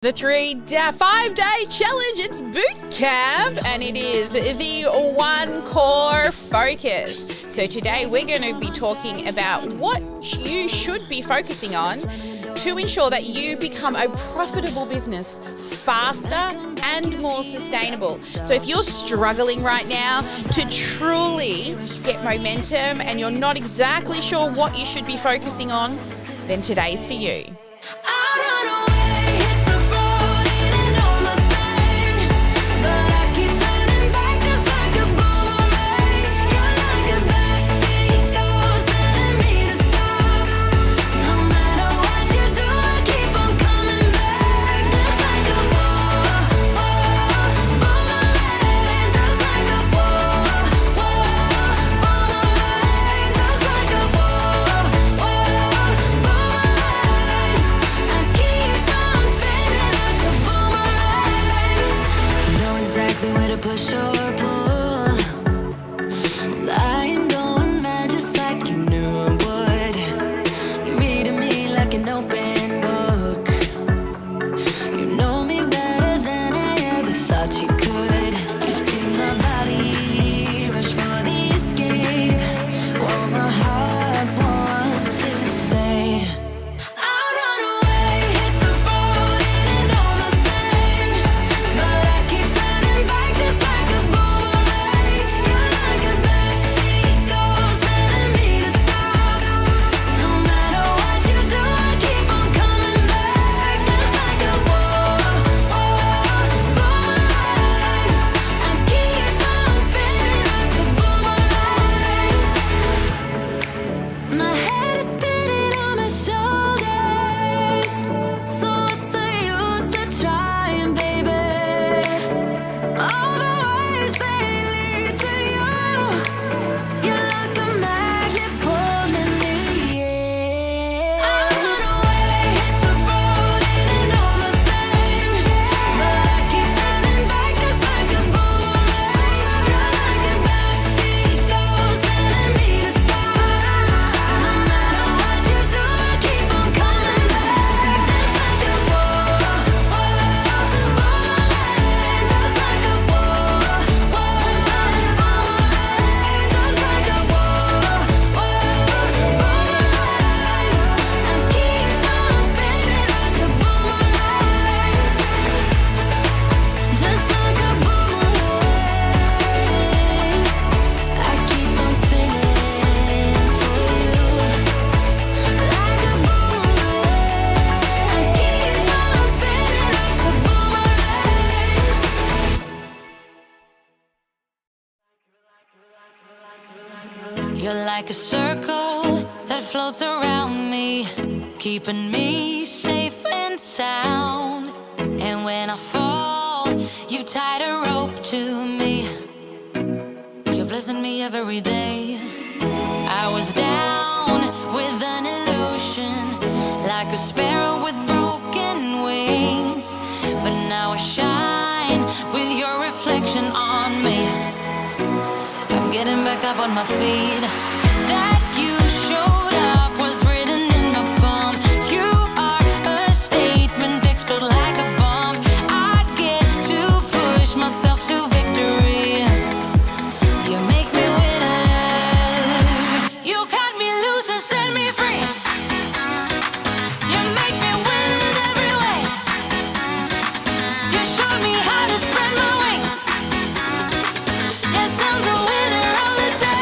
The 5-day challenge, it's boot camp, and it is the one core focus. So today we're going to be talking about what you should be focusing on to ensure that you become a profitable business faster and more sustainable. So if you're struggling right now to truly get momentum and you're not exactly sure what you should be focusing on, then today's for you. Push or pull, I am going mad just like you knew I would. You're reading me like an open book. You know me better than I ever thought you could. You see my body rush for the escape, while my heart wants to stay. You're like a circle that floats around me, keeping me safe and sound. And when I fall, you tied a rope to me. You're blessing me every day. I was down with an illusion, like a sparrow with broken wings, but now I shine with your reflection on me. I'm getting back up on my feet. That you showed up was written in my palm. You are a statement, explode like a bomb. I get to push myself to victory. You make me winner. You cut me loose and set me free. You make me win in every way. You showed me how to spread my wings. Yes, I'm the winner of the day.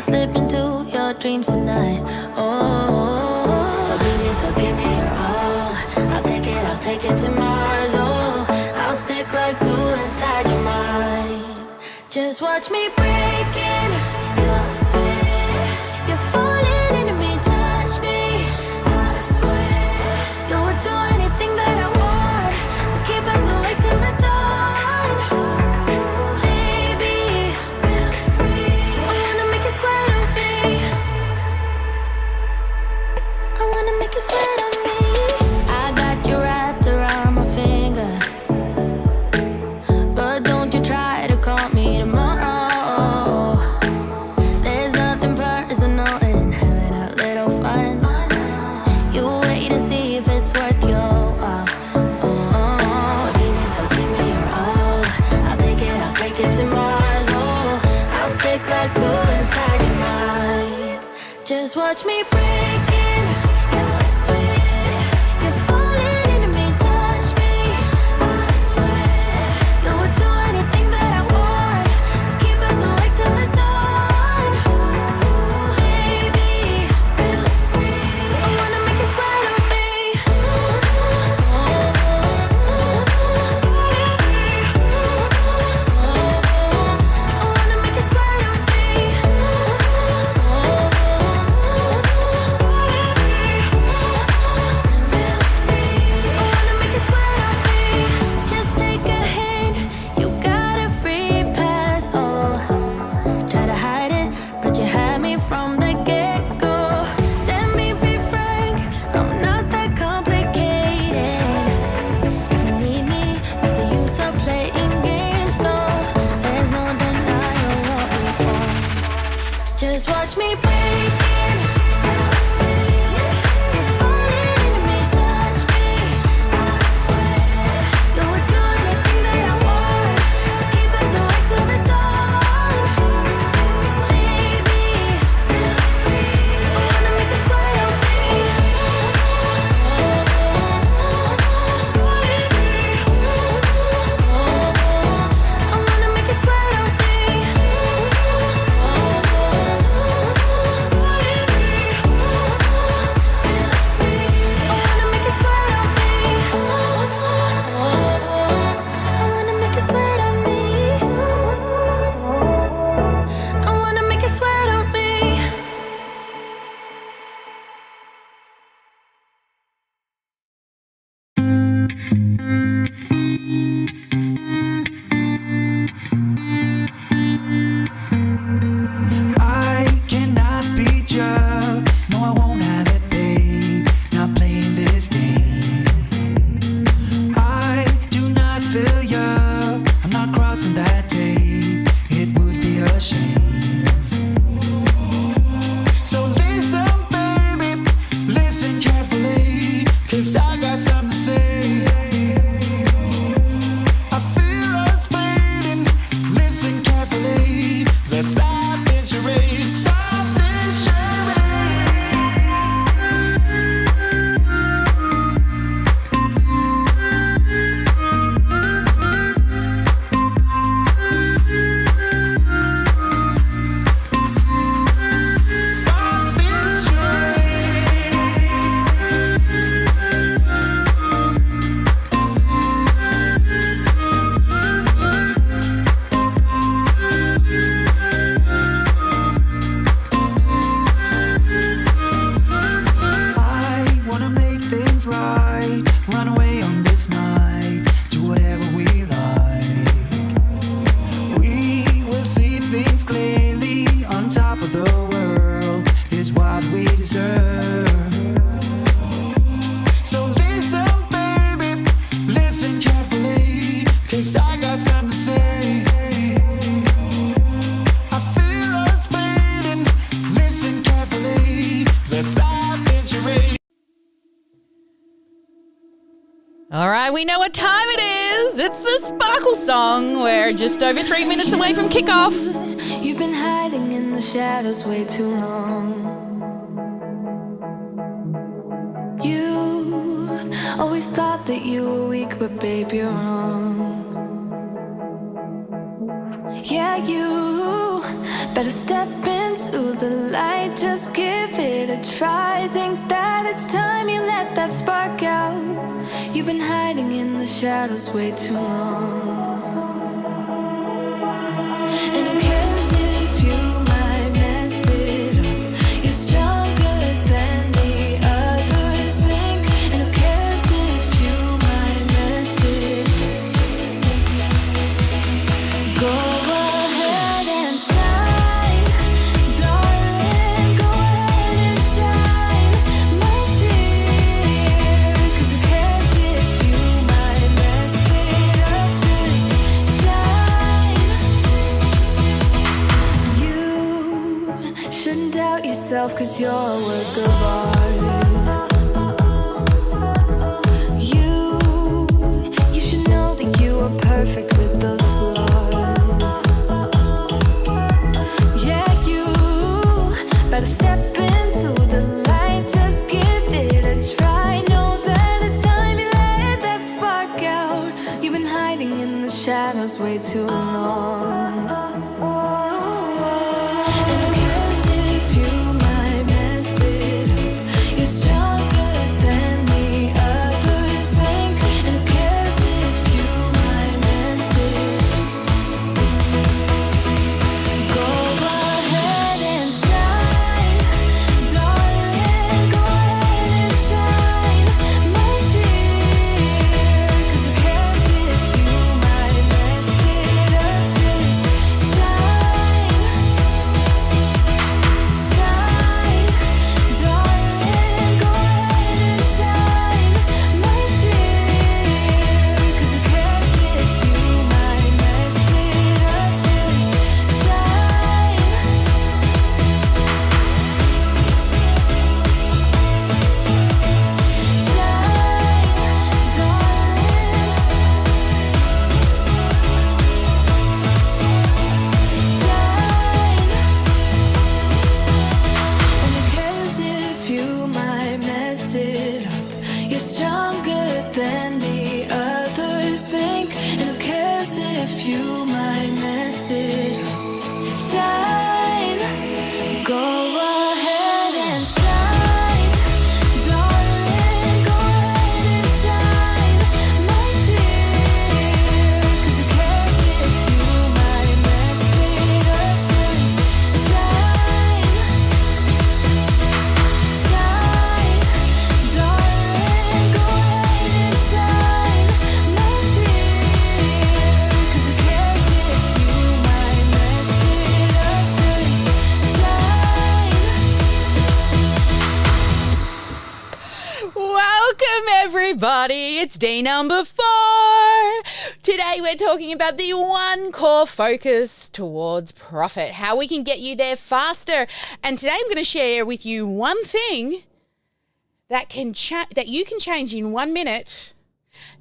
slip into your dreams tonight. Oh, so give me your all. I'll take it to Mars. Oh, I'll stick like glue inside your mind. Just watch me break in. You're sweet. You're falling into me, touch me. I swear you would do anything that I want. So keep us awake till the dawn. Baby, feel free. I wanna make you sweat on me. I wanna make you sweat on me. I got you wrapped around my finger, but don't you try to call me tomorrow. There's nothing personal in having a little fun. You wait and see if it's worth your while. So give me your all. I'll take it to Mars. Oh, I'll stick like glue inside your mind. Just watch me break in. You're sweet. You're falling into me, touch me. I swear you would do anything that I want. So keep us awake till the dawn. Baby, feel free. I wanna make you sweat on me. I wanna make you sweat on me. Feel free. I wanna make you sweat on me. Just take a hint. You got a free pass. Oh, try to hide it, but you had me from the get-go. Let me be frank, I'm not that complicated. If you need me, what's the use of playing games though? There's no denying what we want. Just watch me break in. You're sweet. You're falling into me, touch me. I swear you would do anything that I want. So keep us awake till the dawn. Baby, feel free. I wanna make you sweat on me. I wanna make you sweat on me. All right, we know what time it is. It's the Sparkle song. We're just over 3 minutes away from kickoff. You've been hiding in the shadows way too long. You always thought that you were weak, but babe, you're wrong. Yeah, you better step inside. into the light, just give it a try. Think that it's time you let that spark out. You've been hiding in the shadows way too long. And who cares if you might mess it up? You're stronger than the others think. And who cares if you might mess it up? Go ahead and shine, darling. Go ahead and shine, my dear. 'Cause who cares if you might mess it up? Just shine. You shouldn't doubt yourself, 'cause you're a work of art. You should know that you are perfect with those flaws. Yeah, you better step into the light, just give it a try. Know that it's time you let that spark out. You've been hiding in the shadows way too long. And who cares if you might mess it up? You're stronger than the others think. And who cares if you might mess it up? Go ahead and shine, darling. Go ahead and shine, my dear. 'Cause who cares if you might mess it up? Just shine, shine, darling. Go ahead and shine, my dear. 'Cause who cares if you might mess it up? Just shine. And who cares if you might mess it up? You're stronger than the others think. And who cares if you might mess it up? Shine, go ahead and shine, darling. Go ahead and shine, my dear. 'Cause who cares if you might mess it up? Just shine, shine, darling. Go ahead and shine, my dear. 'Cause who cares if you might mess it up? Just shine. Welcome, everybody. It's day number 4. Today, we're talking about the one core focus towards profit, how we can get you there faster. And today, I'm going to share with you one thing that that you can change in 1 minute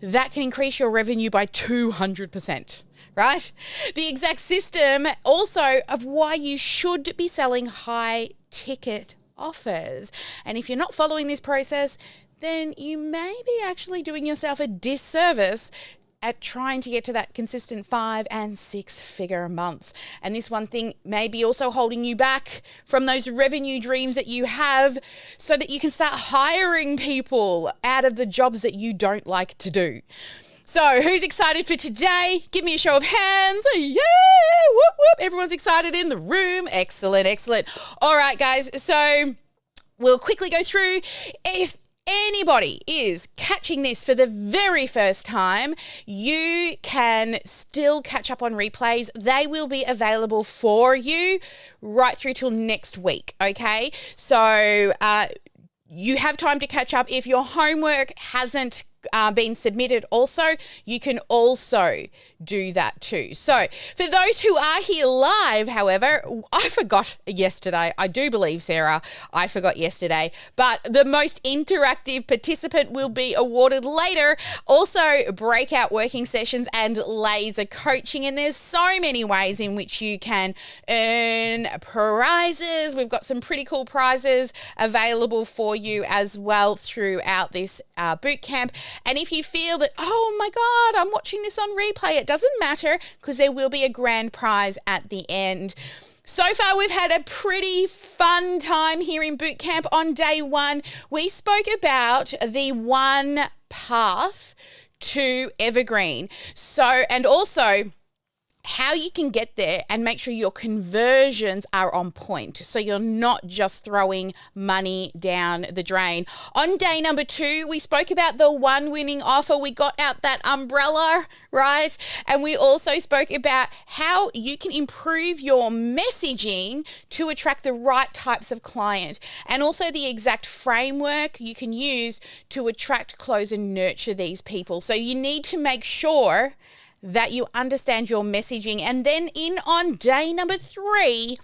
that can increase your revenue by 200%. Right? The exact system also of why you should be selling high ticket offers. And if you're not following this process, then you may be actually doing yourself a disservice at trying to get to that consistent 5 and 6 figure months. And this one thing may be also holding you back from those revenue dreams that you have so that you can start hiring people out of the jobs that you don't like to do. So who's excited for today? Give me a show of hands. Yeah, whoop, whoop. Everyone's excited in the room. Excellent, excellent. All right, guys. So we'll quickly go through. If anybody is catching this for the very first time, you can still catch up on replays. They will be available for you right through till next week, okay? So you have time to catch up. If your homework hasn't been submitted also, you can also do that too. So for those who are here live, however, I forgot yesterday. I do believe, Sarah, I forgot yesterday, but the most interactive participant will be awarded later. Also breakout working sessions and laser coaching. And there's so many ways in which you can earn prizes. We've got some pretty cool prizes available for you as well throughout this boot camp. And if you feel that, oh my God, I'm watching this on replay, it doesn't matter because there will be a grand prize at the end. So far, we've had a pretty fun time here in boot camp. On day one, we spoke about the one path to evergreen. So, and also how you can get there and make sure your conversions are on point, so you're not just throwing money down the drain. On day number two, we spoke about the one winning offer. We got out that umbrella, right? And we also spoke about how you can improve your messaging to attract the right types of client, and also the exact framework you can use to attract, close, and nurture these people. So you need to make sure that you understand your messaging. And then on day number three,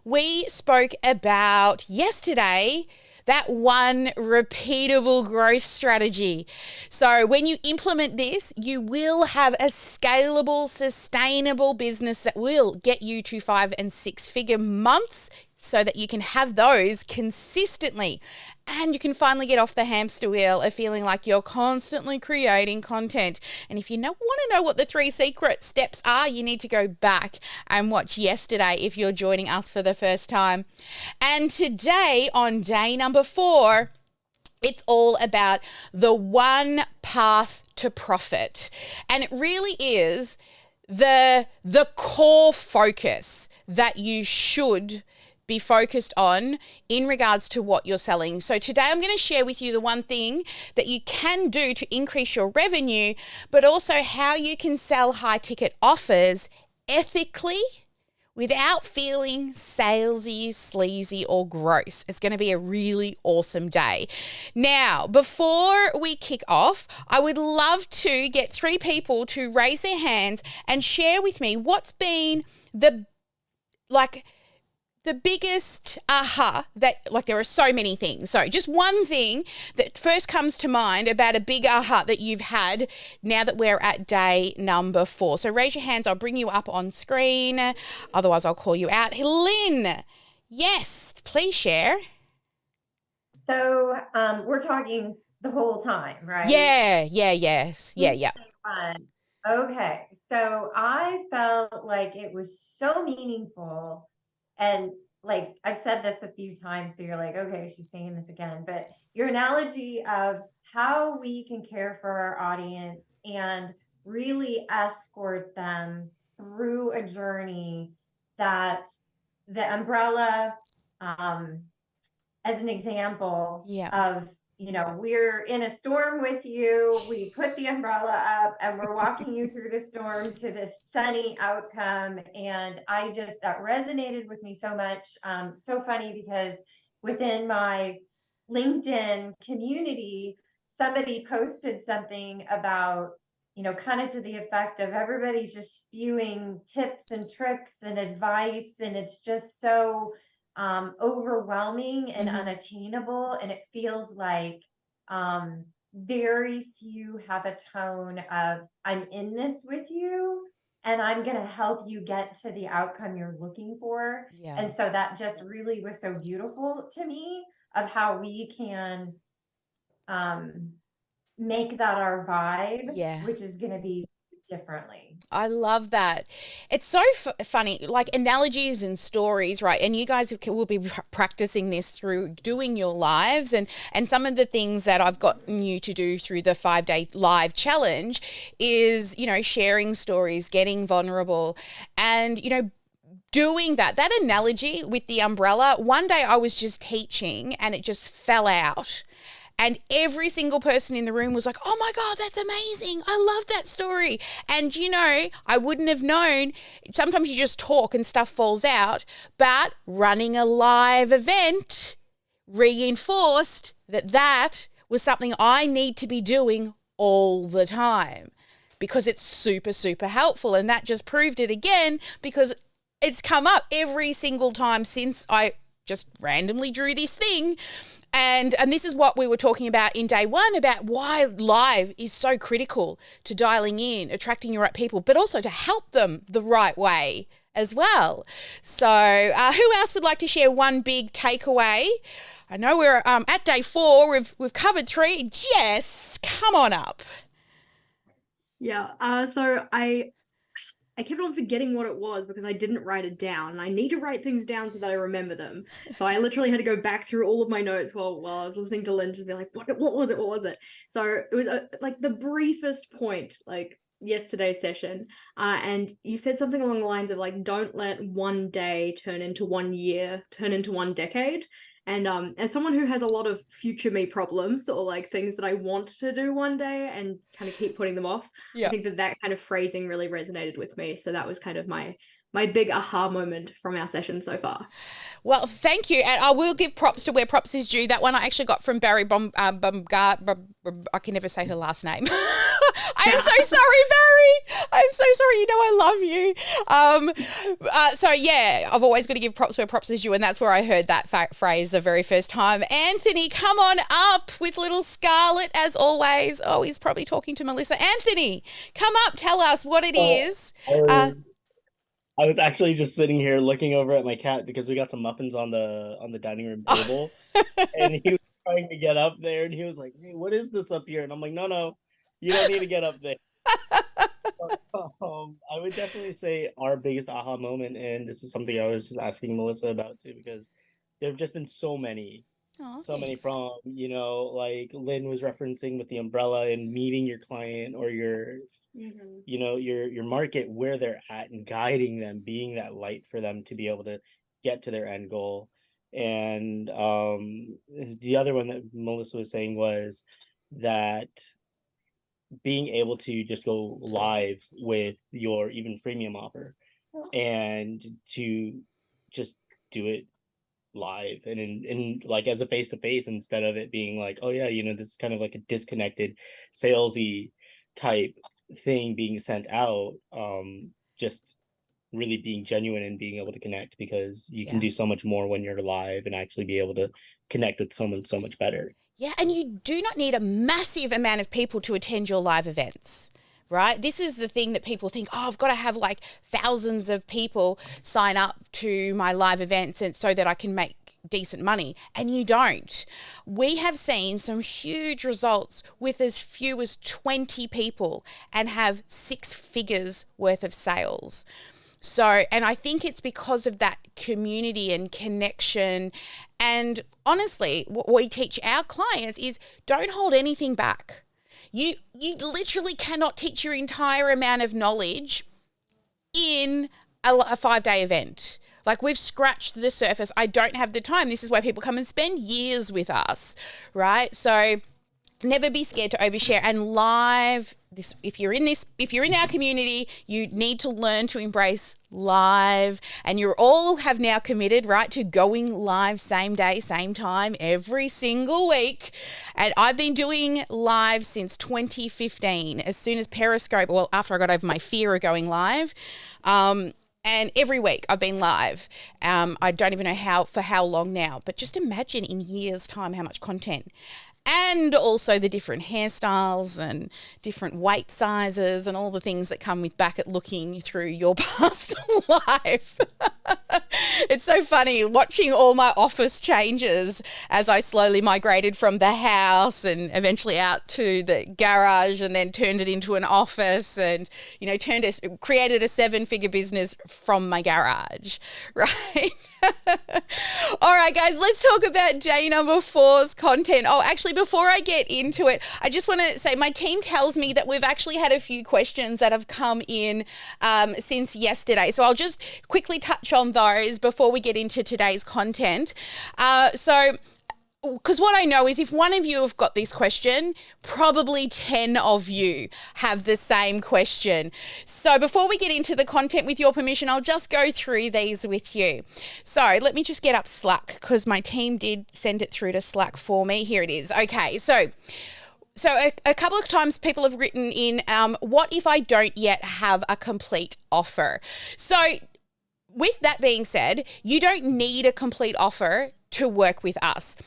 we spoke about yesterday that one repeatable growth strategy. So when you implement this, you will have a scalable, sustainable business that will get you to 5 and 6 figure months, so that you can have those consistently, and you can finally get off the hamster wheel of feeling like you're constantly creating content. And if you want to know what the 3 secret steps are, you need to go back and watch yesterday if you're joining us for the first time. And today, on day number 4, it's all about the one path to profit. And it really is the core focus that you should be focused on in regards to what you're selling. So today I'm going to share with you the one thing that you can do to increase your revenue, but also how you can sell high ticket offers ethically without feeling salesy, sleazy, or gross. It's going to be a really awesome day. Now, before we kick off, I would love to get 3 people to raise their hands and share with me what's been the biggest aha that, there are so many things. So just one thing that first comes to mind about a big aha that you've had now that we're at day number 4. So raise your hands. I'll bring you up on screen. Otherwise, I'll call you out. Lynn, yes, please share. So we're talking the whole time, right? Yes. Fun. Okay. So I felt like it was so meaningful. And like I've said this a few times, so you're like, okay, she's saying this again. But your analogy of how we can care for our audience and really escort them through a journey, that the umbrella, as an example of, we're in a storm with you. We put the umbrella up and we're walking you through the storm to this sunny outcome. And that resonated with me so much. So funny, because within my LinkedIn community, somebody posted something about, kind of to the effect of everybody's just spewing tips and tricks and advice. And it's just so overwhelming and unattainable. And it feels like very few have a tone of, I'm in this with you and I'm going to help you get to the outcome you're looking for. Yeah. And so that just really was so beautiful to me, of how we can make that our vibe, which is going to be differently. I love that. It's so funny, like analogies and stories, right? And you guys will be practicing this through doing your lives, and some of the things that I've gotten you to do through the 5-day live challenge is, sharing stories, getting vulnerable, and, doing that analogy with the umbrella. One day I was just teaching and it just fell out. And every single person in the room was like, oh my God, that's amazing. I love that story. And, I wouldn't have known. Sometimes you just talk and stuff falls out. But running a live event reinforced that was something I need to be doing all the time, because it's super, super helpful. And that just proved it again, because it's come up every single time since I just randomly drew this thing. And this is what we were talking about in day 1, about why live is so critical to dialing in, attracting your right people, but also to help them the right way as well. So who else would like to share one big takeaway? I know we're at day 4. We've covered 3. Jess, come on up. Yeah. So I I kept on forgetting what it was because I didn't write it down, and I need to write things down so that I remember them. So I literally had to go back through all of my notes while I was listening to Lynn, just be like, what was it? So it was like the briefest point, like yesterday's session, and you said something along the lines of like, don't let one day turn into 1 year, turn into 1 decade. And as someone who has a lot of future me problems, or like things that I want to do one day and kind of keep putting them off, I think that kind of phrasing really resonated with me. So that was kind of my big aha moment from our session so far. Well, thank you. And I will give props to where props is due. That one I actually got from Barry Bumgard. I can never say her last name. I am so sorry, Barry. I'm so sorry. You know I love you. So, yeah, I've always got to give props where props is due, and that's where I heard that phrase the very first time. Anthony, come on up with little Scarlett, as always. Oh, he's probably talking to Melissa. Anthony, come up. Tell us what it is. I was actually just sitting here looking over at my cat because we got some muffins on the dining room table, and he was trying to get up there, and he was like, "Hey, what is this up here?" And I'm like, "No, you don't need to get up there." I would definitely say our biggest aha moment, and this is something I was just asking Melissa about too, because there have just been so many from, like Lynn was referencing with the umbrella and meeting your client or your your market where they're at and guiding them, being that light for them to be able to get to their end goal. And the other one that Melissa was saying was that being able to just go live with your even freemium offer and to just do it live and in like as a face-to-face, instead of it being like, oh yeah, this is kind of like a disconnected salesy type thing being sent out. Just really being genuine and being able to connect, because you can do so much more when you're live and actually be able to connect with someone so much better. Yeah, and you do not need a massive amount of people to attend your live events, right? This is the thing that people think, oh, I've got to have like thousands of people sign up to my live events and so that I can make decent money. And you don't. We have seen some huge results with as few as 20 people and have 6 figures worth of sales. So, and I think it's because of that community and connection. And honestly, what we teach our clients is don't hold anything back. You literally cannot teach your entire amount of knowledge in a 5-day event. Like, we've scratched the surface. I don't have the time. This is why people come and spend years with us, right? So never be scared to overshare. And live, if you're in our community, you need to learn to embrace live. And you all have now committed, right, to going live same day, same time, every single week. And I've been doing live since 2015, as soon as Periscope, well, after I got over my fear of going live. And every week I've been live. I don't even know for how long now, but just imagine in years' time how much content. And also the different hairstyles and different weight sizes and all the things that come with back at looking through your past life. It's so funny watching all my office changes as I slowly migrated from the house and eventually out to the garage, and then turned it into an office, and created a 7-figure business from my garage, right? All right, guys, let's talk about day number 4's content. Oh, actually, before I get into it, I just want to say my team tells me that we've actually had a few questions that have come in since yesterday. So I'll just quickly touch on those before we get into today's content. Because what I know is if one of you have got this question, probably 10 of you have the same question. So before we get into the content, with your permission, I'll just go through these with you. So let me just get up Slack, because my team did send it through to Slack for me. Here it is. Okay, so a couple of times people have written in, what if I don't yet have a complete offer? So with that being said, you don't need a complete offer to work with us.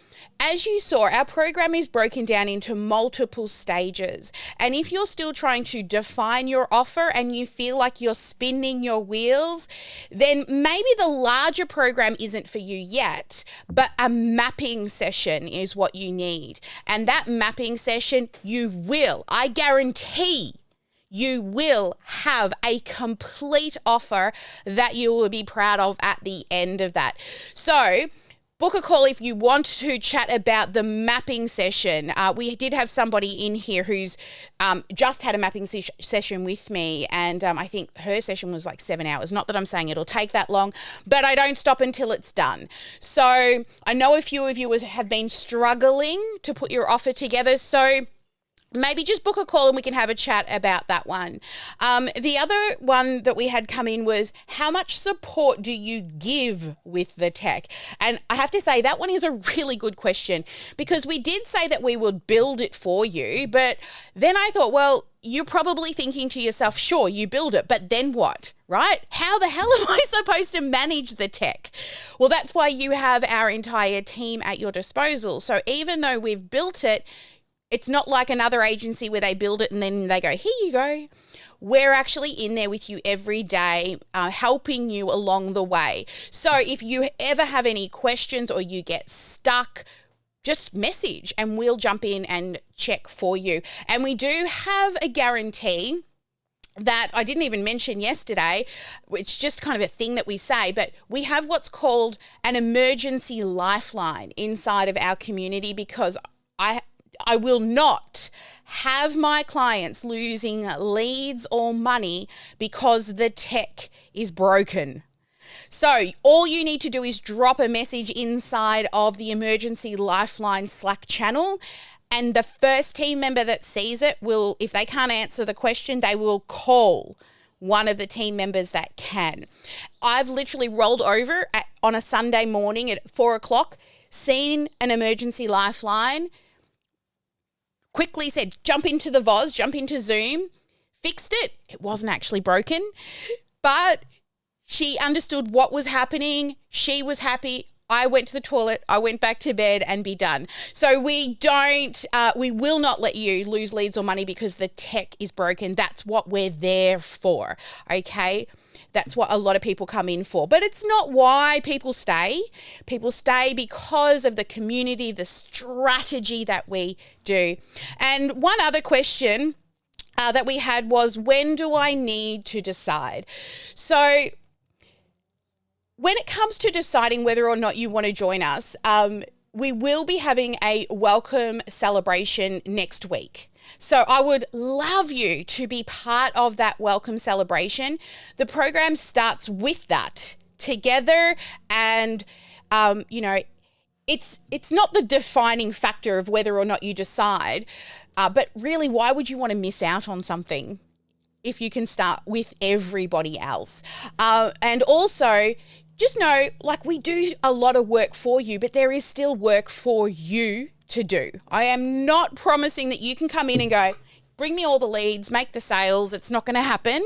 As you saw, our program is broken down into multiple stages. And if you're still trying to define your offer and you feel like you're spinning your wheels, then maybe the larger program isn't for you yet, but a mapping session is what you need. And that mapping session, I guarantee you will have a complete offer that you will be proud of at the end of that. So book a call if you want to chat about the mapping session. We did have somebody in here who's just had a mapping session with me, and I think her session was like 7 hours. Not that I'm saying it'll take that long, but I don't stop until it's done. So I know a few of you have been struggling to put your offer together, so maybe just book a call and we can have a chat about that one. The other one that we had come in was, how much support do you give with the tech? And I have to say that one is a really good question, because we did say that we would build it for you, but then I thought, well, you're probably thinking to yourself, sure, you build it, but then what, right? How the hell am I supposed to manage the tech? Well, that's why you have our entire team at your disposal. So even though we've built it, it's not like another agency where they build it and then they go, here you go. We're actually in there with you every day, helping you along the way. So if you ever have any questions or you get stuck, just message and we'll jump in and check for you. And we do have a guarantee that I didn't even mention yesterday. It's just kind of a thing that we say, but we have what's called an emergency lifeline inside of our community, because I will not have my clients losing leads or money because the tech is broken. So all you need to do is drop a message inside of the Emergency Lifeline Slack channel, and the first team member that sees it will, if they can't answer the question, they will call one of the team members that can. I've literally rolled over on a Sunday morning at 4 o'clock, seen an emergency lifeline, quickly said, jump into the VOZ, jump into Zoom, fixed it. It wasn't actually broken, but she understood what was happening. She was happy. I went to the toilet. I went back to bed and be done. So we will not let you lose leads or money because the tech is broken. That's what we're there for, okay? That's what a lot of people come in for. But it's not why people stay. People stay because of the community, the strategy that we do. And one other question that we had was, when do I need to decide? So when it comes to deciding whether or not you want to join us, we will be having a welcome celebration next week. So I would love you to be part of that welcome celebration. The program starts with that together, and it's not the defining factor of whether or not you decide, but really, why would you want to miss out on something if you can start with everybody else? And also, just know, like, we do a lot of work for you, but there is still work for you to do. I am not promising that you can come in and go, bring me all the leads, make the sales. It's not going to happen,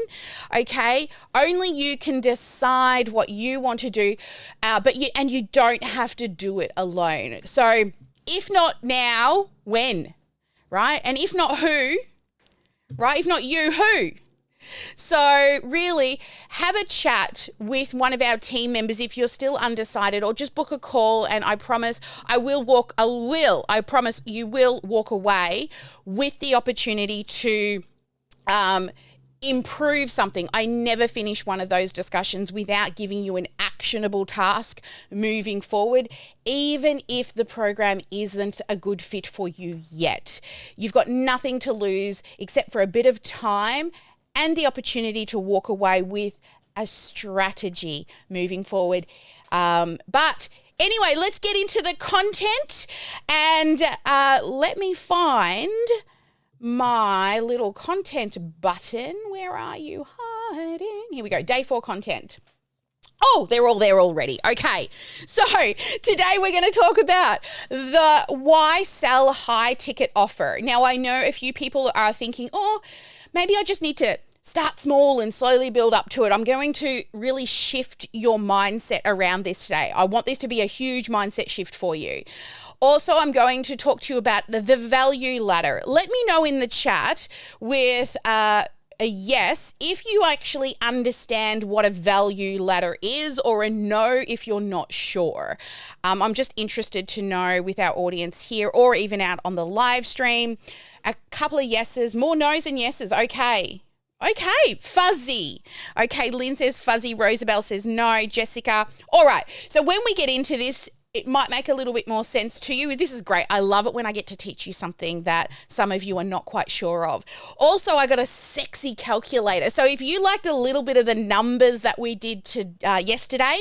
okay? Only you can decide what you want to do, but you don't have to do it alone. So if not now, when, right? And if not who, right? If not you, who? So really, have a chat with one of our team members if you're still undecided, or just book a call, and I promise I promise you will walk away with the opportunity to improve something. I never finish one of those discussions without giving you an actionable task moving forward, even if the program isn't a good fit for you yet. You've got nothing to lose except for a bit of time and the opportunity to walk away with a strategy moving forward. But anyway, let's get into the content, and let me find my little content button. Where are you hiding? Here we go, day 4 content. Oh, they're all there already. Okay, so today we're going to talk about the why sell high ticket offer. Now, I know a few people are thinking, oh, maybe I just need to start small and slowly build up to it. I'm going to really shift your mindset around this today. I want this to be a huge mindset shift for you. Also, I'm going to talk to you about the value ladder. Let me know in the chat with a yes if you actually understand what a value ladder is, or a no if you're not sure. I'm just interested to know with our audience here, or even out on the live stream. A couple of yeses, more no's than yeses. Okay. Okay, fuzzy. Okay, Lynn says fuzzy. Rosabelle says no. Jessica. All right. So when we get into this, it might make a little bit more sense to you. This is great. I love it when I get to teach you something that some of you are not quite sure of. Also, I got a sexy calculator. So if you liked a little bit of the numbers that we did yesterday,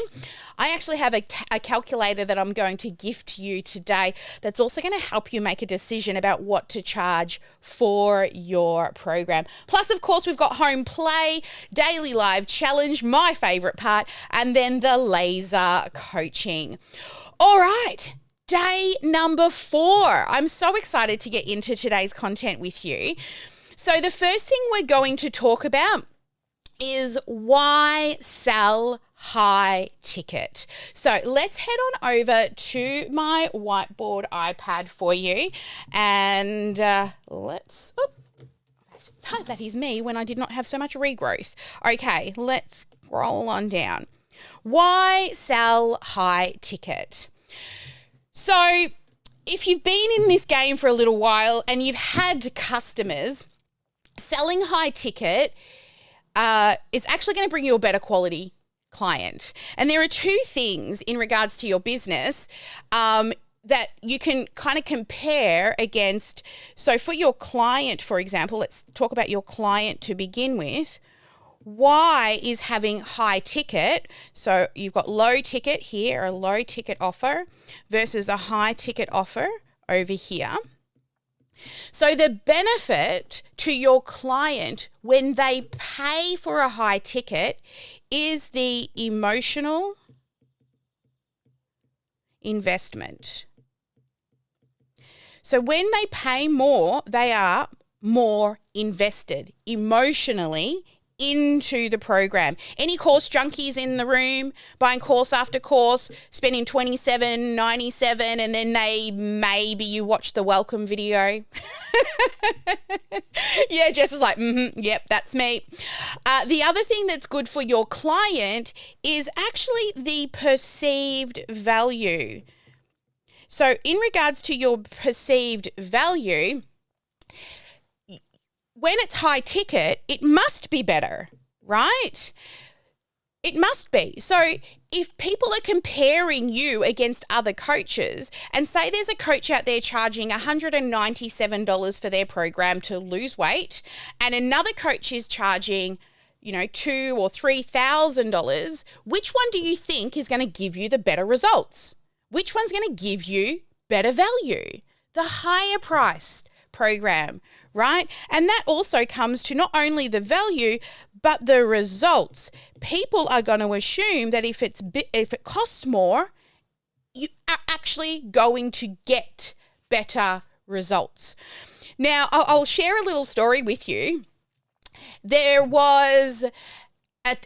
I actually have a calculator that I'm going to gift you today that's also going to help you make a decision about what to charge for your program. Plus, of course, we've got home play, daily live challenge, my favorite part, and then the laser coaching. All right, day number 4. I'm so excited to get into today's content with you. So the first thing we're going to talk about is why sell high ticket. So let's head on over to my whiteboard iPad for you, and that is me when I did not have so much regrowth. Okay, let's scroll on down. Why sell high ticket? So if you've been in this game for a little while and you've had customers, selling high ticket is actually going to bring you a better quality client. And there are 2 things in regards to your business that you can kind of compare against. So for your client, for example, let's talk about your client to begin with. Why is having high ticket? So you've got low ticket here, a low ticket offer versus a high ticket offer over here. So the benefit to your client when they pay for a high ticket is the emotional investment. So when they pay more, they are more invested emotionally into the program. Any course junkies in the room, buying course after course, spending $27.97, and then maybe you watch the welcome video. Yeah, Jess is like, yep, that's me. The other thing that's good for your client is actually the perceived value. So in regards to your perceived value, when it's high ticket, it must be better, right? It must be. So if people are comparing you against other coaches, and say there's a coach out there charging $197 for their program to lose weight, and another coach is charging, $2,000 or $3,000, which one do you think is going to give you the better results? Which one's going to give you better value? The higher priced program, right? And that also comes to not only the value, but the results. People are going to assume that if it costs more, you are actually going to get better results. Now, I'll share a little story with you. There was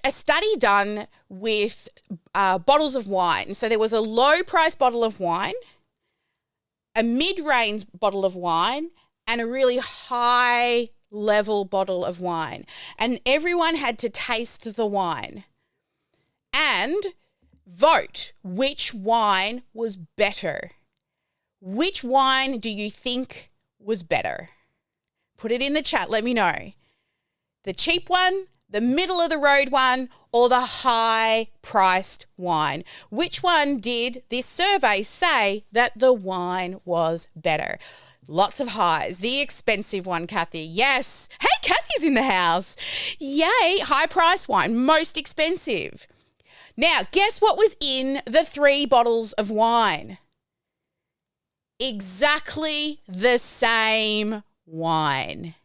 a study done with bottles of wine. So there was a low price bottle of wine, a mid-range bottle of wine, and a really high level bottle of wine. And everyone had to taste the wine and vote which wine was better. Which wine do you think was better? Put it in the chat, let me know. The cheap one, the middle of the road one, or the high priced wine? Which one did this survey say that the wine was better? Lots of highs. The expensive one, Kathy. Yes. Hey, Kathy's in the house. Yay. High price wine. Most expensive. Now, guess what was in the 3 bottles of wine? Exactly the same wine.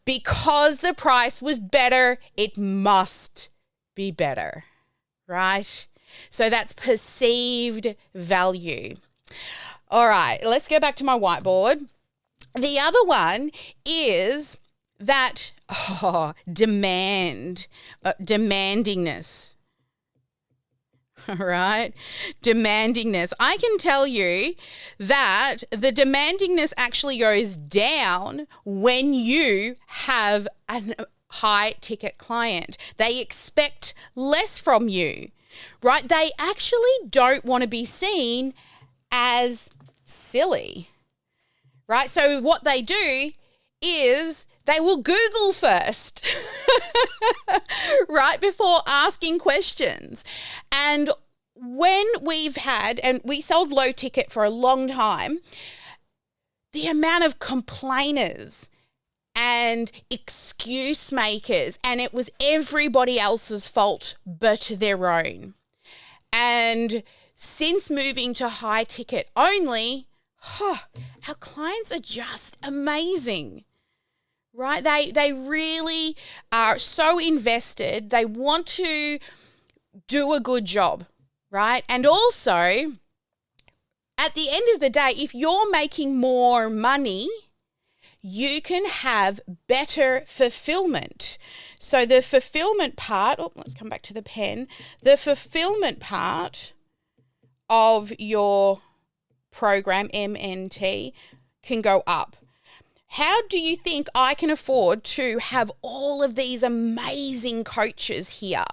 Because the price was better, it must be better, right? So that's perceived value. All right, let's go back to my whiteboard. The other one is that demandingness. All right, demandingness. I can tell you that the demandingness actually goes down when you have a high ticket client. They expect less from you, right? They actually don't want to be seen as silly, right? So what they do is they will Google first, right, before asking questions. And when we've had, and we sold low ticket for a long time, the amount of complainers and excuse makers, and it was everybody else's fault but their own. And since moving to high ticket only, our clients are just amazing, right? They really are so invested. They want to do a good job, right? And also, at the end of the day, if you're making more money, you can have better fulfillment. So the fulfillment part, let's come back to the pen. The fulfillment part of your program, MNT, can go up. How do you think I can afford to have all of these amazing coaches here?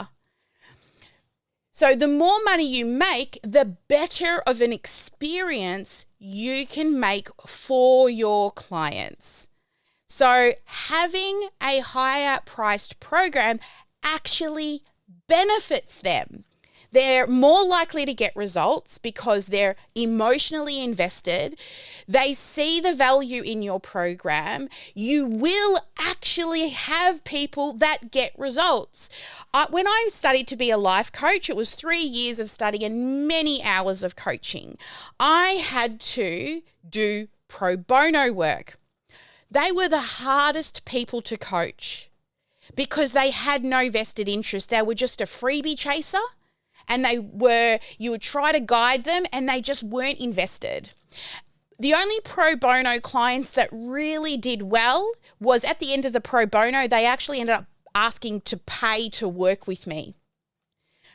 So the more money you make, the better of an experience you can make for your clients. So having a higher priced program actually benefits them. They're more likely to get results because they're emotionally invested. They see the value in your program. You will actually have people that get results. When I studied to be a life coach, it was 3 years of study and many hours of coaching. I had to do pro bono work. They were the hardest people to coach because they had no vested interest. They were just a freebie chaser. And you would try to guide them and they just weren't invested. The only pro bono clients that really did well was at the end of the pro bono, they actually ended up asking to pay to work with me,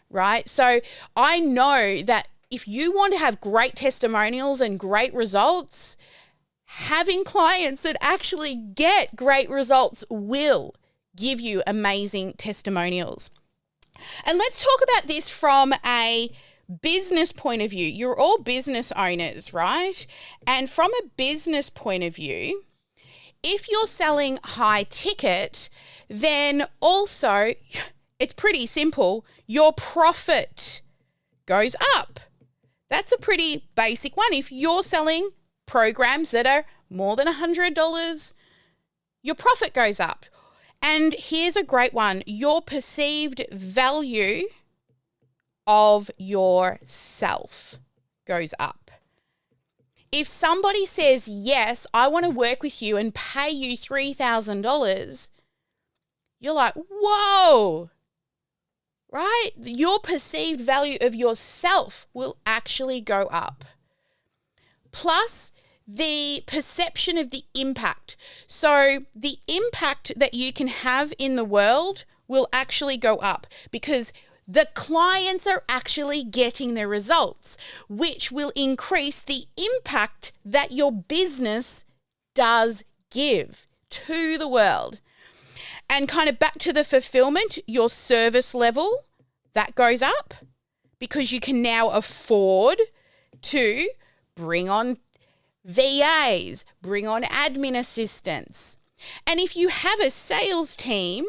right? So I know that if you want to have great testimonials and great results, having clients that actually get great results will give you amazing testimonials. And let's talk about this from a business point of view. You're all business owners, right? And from a business point of view, if you're selling high ticket, then also it's pretty simple. Your profit goes up. That's a pretty basic one. If you're selling programs that are more than $100, your profit goes up. And here's a great one. Your perceived value of yourself goes up. If somebody says, yes, I want to work with you and pay you $3,000, you're like, whoa, right? Your perceived value of yourself will actually go up. Plus, the perception of the impact. So the impact that you can have in the world will actually go up because the clients are actually getting their results, which will increase the impact that your business does give to the world. And kind of back to the fulfillment, your service level, that goes up because you can now afford to bring on VAs, bring on admin assistants. And if you have a sales team,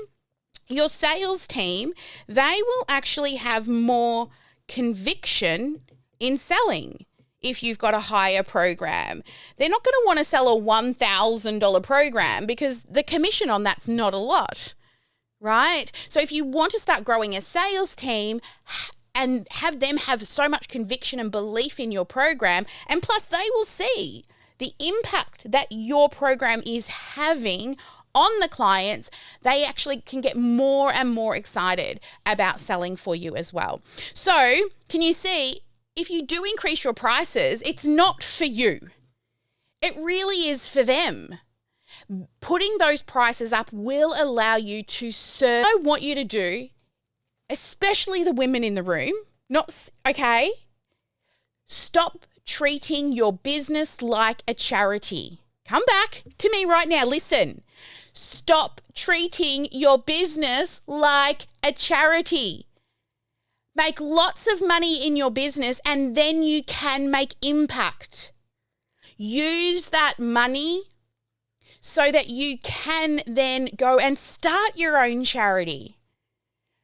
your sales team, they will actually have more conviction in selling if you've got a higher program. They're not going to want to sell a $1,000 program because the commission on that's not a lot, right? So if you want to start growing a sales team and have them have so much conviction and belief in your program, and plus they will see the impact that your program is having on the clients, they actually can get more and more excited about selling for you as well. So can you see, if you do increase your prices, it's not for you. It really is for them. Putting those prices up will allow you to serve. What I want you to do, especially the women in the room, stop treating your business like a charity. Come back to me right now. Listen. Stop treating your business like a charity. Make lots of money in your business and then you can make impact. Use that money so that you can then go and start your own charity.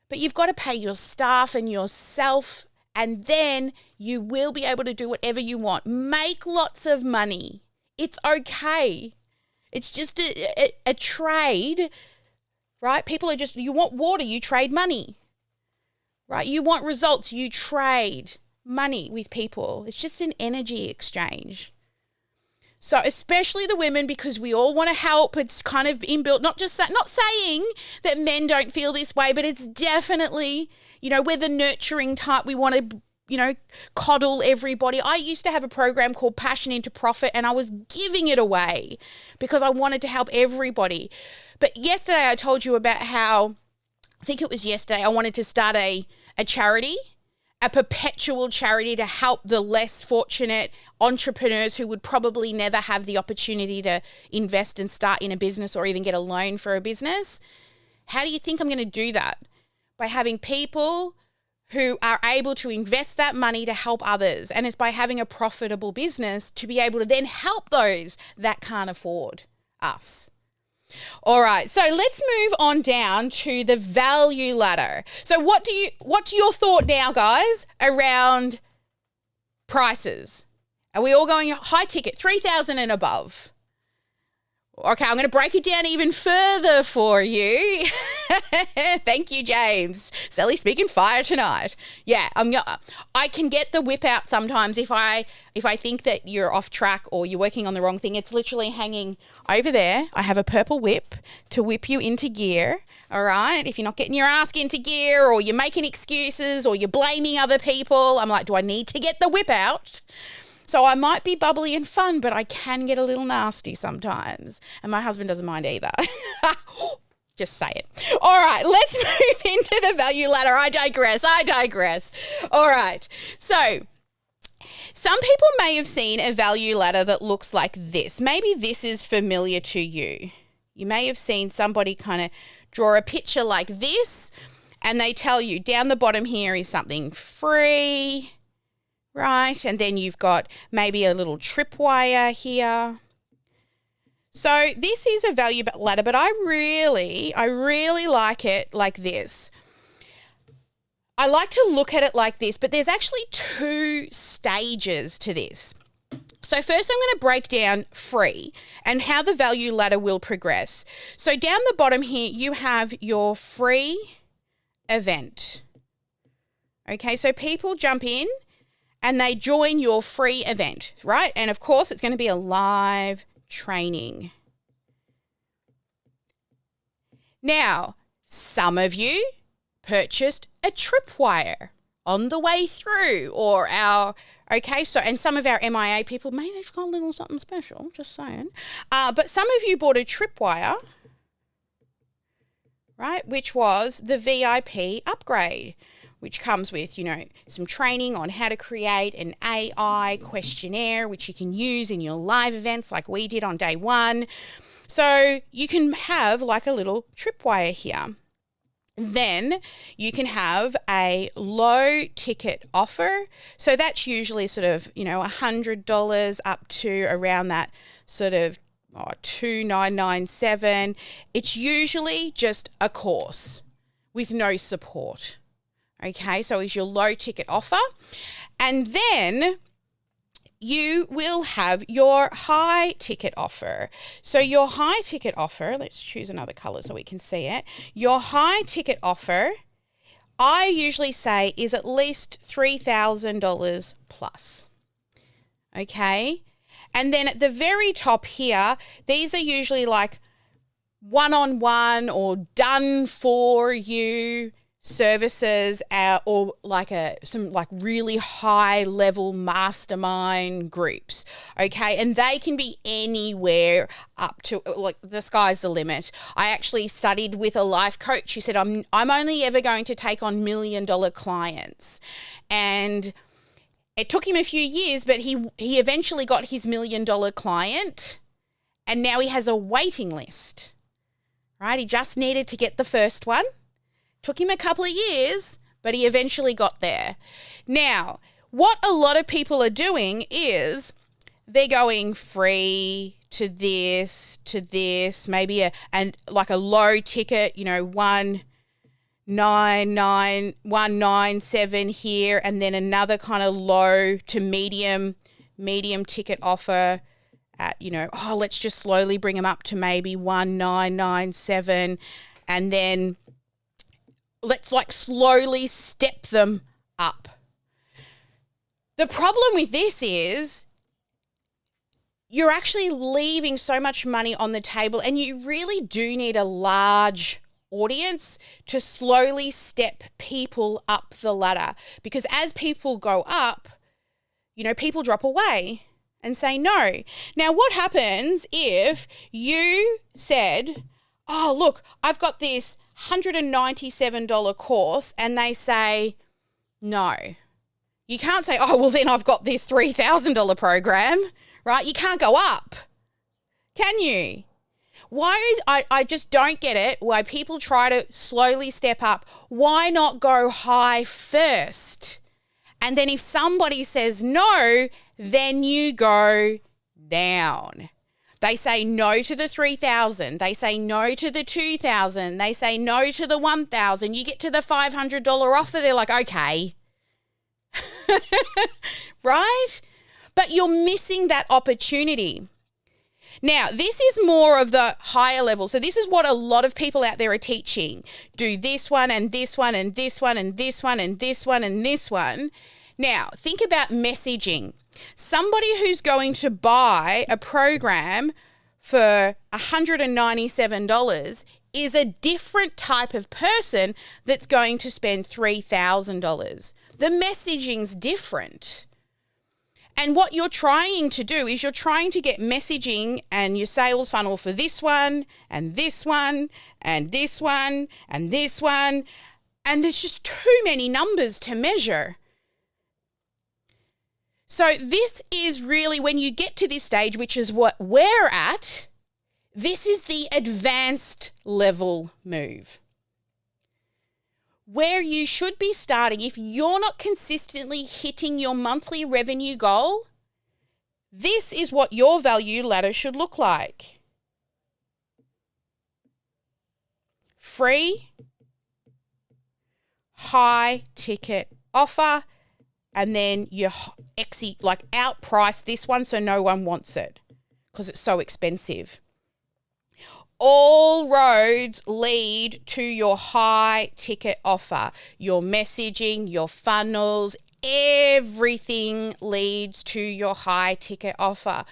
But you've got to pay your staff and yourself, and then you will be able to do whatever you want. Make lots of money. It's okay. It's just a trade, right? People are just, you want water, you trade money, right? You want results, you trade money with people. It's just an energy exchange. So especially the women, because we all want to help. It's kind of inbuilt, not saying that men don't feel this way, but it's definitely, we're the nurturing type. We want to, coddle everybody. I used to have a program called Passion into Profit, and I was giving it away because I wanted to help everybody. But yesterday I told you about how, I think it was yesterday, I wanted to start a charity, a perpetual charity to help the less fortunate entrepreneurs who would probably never have the opportunity to invest and start in a business or even get a loan for a business. How do you think I'm going to do that? By having people who are able to invest that money to help others. And it's by having a profitable business to be able to then help those that can't afford us. All right, so let's move on down to the value ladder. So what's your thought now, guys, around prices? Are we all going high ticket, 3,000 and above? Okay, I'm going to break it down even further for you. Thank you, James. Sally speaking fire tonight. Yeah, I can get the whip out sometimes if I think that you're off track or you're working on the wrong thing. It's literally hanging over there. I have a purple whip to whip you into gear. All right, if you're not getting your ass into gear or you're making excuses or you're blaming other people, I'm like, do I need to get the whip out? So I might be bubbly and fun, but I can get a little nasty sometimes. And my husband doesn't mind either. Just say it. All right, let's move into the value ladder. I digress. All right. So some people may have seen a value ladder that looks like this. Maybe this is familiar to you. You may have seen somebody kind of draw a picture like this, and they tell you down the bottom here is something free. Right, and then you've got maybe a little tripwire here. So this is a value ladder, but I really like it like this. I like to look at it like this, but there's actually 2 stages to this. So first I'm going to break down free and how the value ladder will progress. So down the bottom here, you have your free event. Okay, so people jump in and they join your free event, right? And of course, it's going to be a live training. Now, some of you purchased a tripwire on the way through or and some of our MIA people, maybe they've got a little something special, just saying. But some of you bought a tripwire, right, which was the VIP upgrade, which comes with, some training on how to create an AI questionnaire, which you can use in your live events like we did on day 1. So you can have like a little tripwire here. Then you can have a low ticket offer. So that's usually sort of, $100 up to around that sort of $2,997. It's usually just a course with no support. Okay, so is your low ticket offer. And then you will have your high ticket offer. So your high ticket offer, let's choose another color so we can see it. Your high ticket offer, I usually say, is at least $3,000 plus. Okay, and then at the very top here, these are usually like one-on-one or done for you services, or like some really high level mastermind groups. Okay, and they can be anywhere up to the sky's the limit. I actually studied with a life coach who said I'm only ever going to take on $1 million clients, and it took him a few years, but he eventually got his $1 million client, and now he has a waiting list. Right, he just needed to get the first one. Took him a couple of years, but he eventually got there. Now, what a lot of people are doing is they're going free to this, maybe and like a low ticket, 197 here, and then another kind of low to medium ticket offer at, let's just slowly bring them up to maybe 1997, and then let's like slowly step them up. The problem with this is you're actually leaving so much money on the table, and you really do need a large audience to slowly step people up the ladder, because as people go up, people drop away and say no. Now, what happens if you said, oh, look, I've got this $197 course, and they say no. You can't say, oh, well, then I've got this $3,000 program, right? You can't go up, can you? I just don't get it why people try to slowly step up. Why not go high first? And then if somebody says no, then you go down. They say no to the 3,000. They say no to the 2,000. They say no to the 1,000. You get to the $500 offer, they're like, okay. Right? But you're missing that opportunity. Now, this is more of the higher level. So this is what a lot of people out there are teaching. Do this one and this one and this one and this one and this one and this one. Now, think about messaging. Somebody who's going to buy a program for $197 is a different type of person that's going to spend $3,000. The messaging's different. And what you're trying to do is you're trying to get messaging and your sales funnel for this one and this one and this one and this one. And there's just too many numbers to measure. So this is really, when you get to this stage, which is what we're at, this is the advanced level move. Where you should be starting, if you're not consistently hitting your monthly revenue goal, this is what your value ladder should look like. Free, high ticket offer, and then you outprice this one so no one wants it because it's so expensive. All roads lead to your high ticket offer. Your messaging, your funnels, everything leads to your high ticket offer.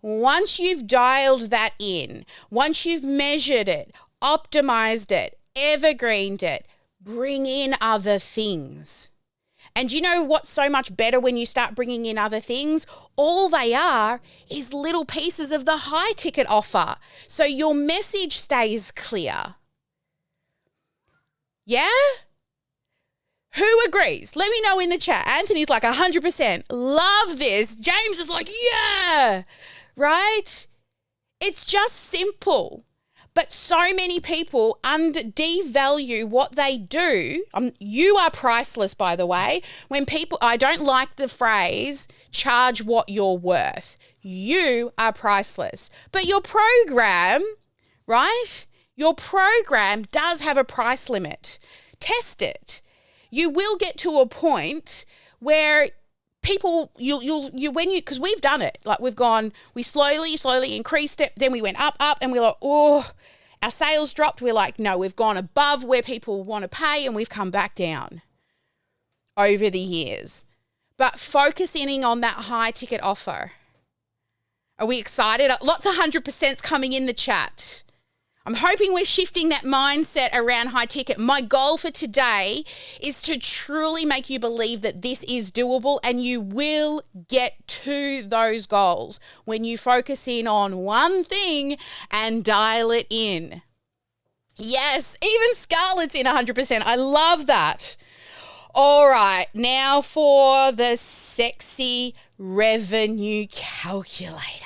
Once you've dialed that in, once you've measured it, optimized it, evergreened it, bring in other things. And you know what's so much better when you start bringing in other things? All they are is little pieces of the high ticket offer. So your message stays clear. Yeah? Who agrees? Let me know in the chat. Anthony's like 100%. Love this. James is like, yeah. Right? It's just simple. But so many people devalue what they do. You are priceless, by the way. I don't like the phrase, charge what you're worth. You are priceless. But your program, right? Your program does have a price limit. Test it. You will get to a point where people, because we've done it. Like we slowly increased it. Then we went up, and we're like, oh, our sales dropped. We're like, no, we've gone above where people want to pay, and we've come back down over the years. But focusing on that high ticket offer. Are we excited? Lots of 100%s coming in the chat. I'm hoping we're shifting that mindset around high ticket. My goal for today is to truly make you believe that this is doable, and you will get to those goals when you focus in on one thing and dial it in. Yes, even Scarlett's in 100%. I love that. All right, now for the sexy revenue calculator.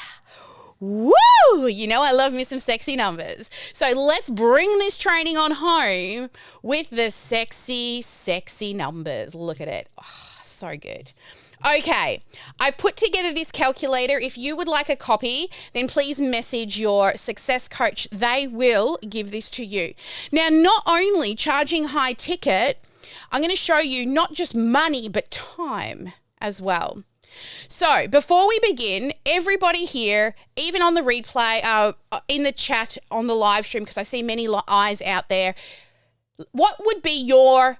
Woo! You know I love me some sexy numbers. So let's bring this training on home with the sexy, sexy numbers. Look at it. Oh, so good. Okay, I've put together this calculator. If you would like a copy, then please message your success coach. They will give this to you. Now, not only charging high ticket, I'm going to show you not just money, but time as well. So before we begin, everybody here, even on the replay, in the chat, on the live stream, because I see many eyes out there, what would be your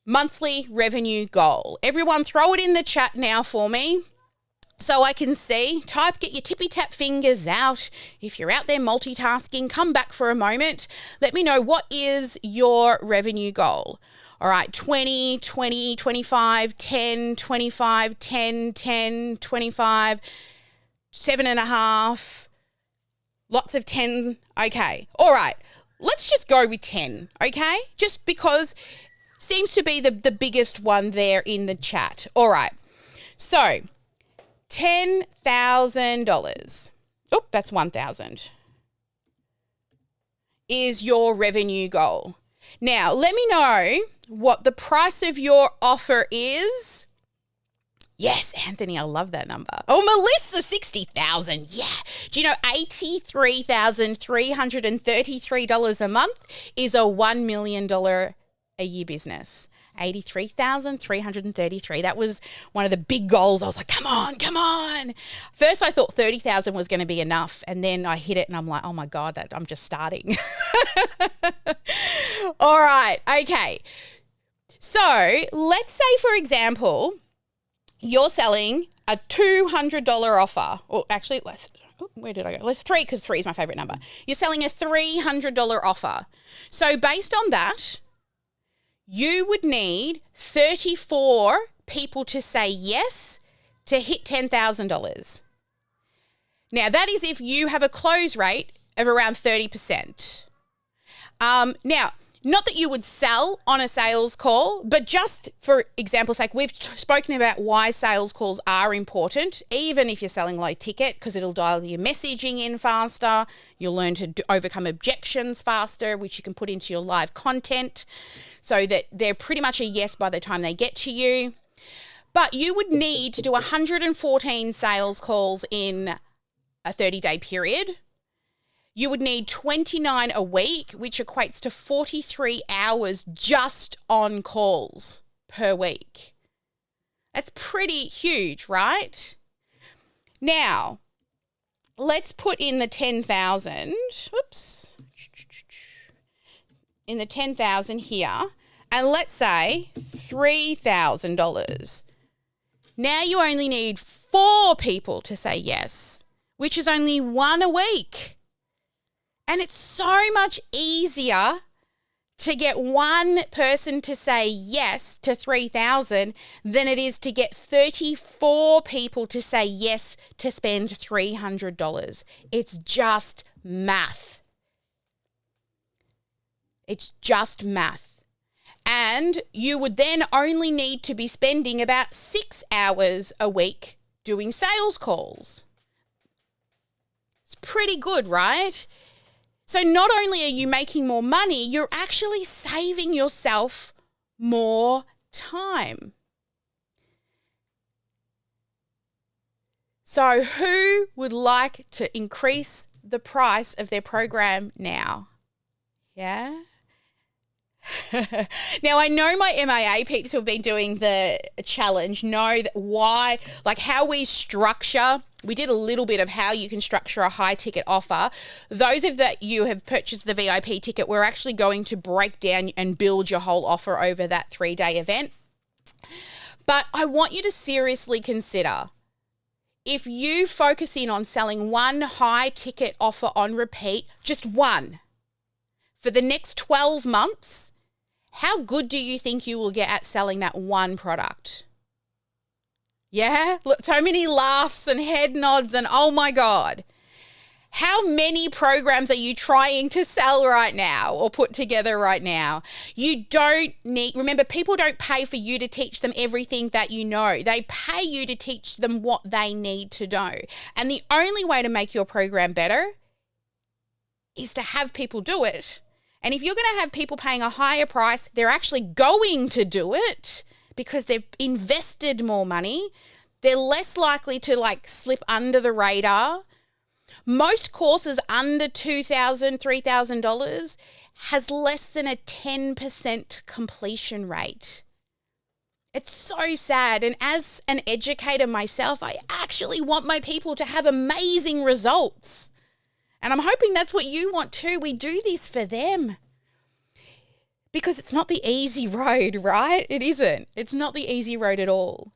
monthly revenue goal? Everyone throw it in the chat now for me so I can see. Type, get your tippy tap fingers out. If you're out there multitasking, come back for a moment. Let me know, what is your revenue goal? All right, 20, 20, 25, 10, 25, 10, 10, 25, 7.5, lots of 10. Okay, all right, let's just go with 10, okay? Just because seems to be the biggest one there in the chat. All right, so $10,000. Oh, that's 1,000 is your revenue goal. Now, let me know what the price of your offer is. Yes, Anthony, I love that number. Oh, Melissa, 60,000. Yeah. Do you know $83,333 a month is a $1 million a year business? 83,333. That was one of the big goals. I was like, come on, come on. First, I thought 30,000 was going to be enough. And then I hit it and I'm like, oh my God, I'm just starting. All right. Okay. So let's say, for example, you're selling a $200 offer. Or actually, where did I go? Let's three, because 3 is my favorite number. You're selling a $300 offer. So based on that, you would need 34 people to say yes to hit $10,000. Now, that is if you have a close rate of around 30%. Now, not that you would sell on a sales call, but just for example's sake, we've spoken about why sales calls are important, even if you're selling low ticket, because it'll dial your messaging in faster. You'll learn to overcome objections faster, which you can put into your live content so that they're pretty much a yes by the time they get to you. But you would need to do 114 sales calls in a 30-day period. You would need 29 a week, which equates to 43 hours just on calls per week. That's pretty huge, right? Now, let's put in the 10,000. Oops. In the 10,000 here, and let's say $3,000. Now you only need 4 people to say yes, which is only 1 a week. And it's so much easier to get 1 person to say yes to 3,000 than it is to get 34 people to say yes to spend $300. It's just math. It's just math. And you would then only need to be spending about 6 hours a week doing sales calls. It's pretty good, right? So not only are you making more money, you're actually saving yourself more time. So who would like to increase the price of their program now? Yeah? Now, I know my MIA peeps who have been doing the challenge know that why, like how we structure. We did a little bit of how you can structure a high ticket offer. Those of that you have purchased the VIP ticket, we're actually going to break down and build your whole offer over that 3-day event. But I want you to seriously consider, if you focus in on selling 1 high ticket offer on repeat, just 1, for the next 12 months, how good do you think you will get at selling that 1 product? Yeah? Look, so many laughs and head nods and oh my God. How many programs are you trying to sell right now or put together right now? You don't need, remember, people don't pay for you to teach them everything that you know. They pay you to teach them what they need to know. And the only way to make your program better is to have people do it. And if you're going to have people paying a higher price, they're actually going to do it because they've invested more money. They're less likely to like slip under the radar. Most courses under $2,000, $3,000 has less than a 10% completion rate. It's so sad. And as an educator myself, I actually want my people to have amazing results. And I'm hoping that's what you want too. We do this for them. Because it's not the easy road, right? It isn't. It's not the easy road at all.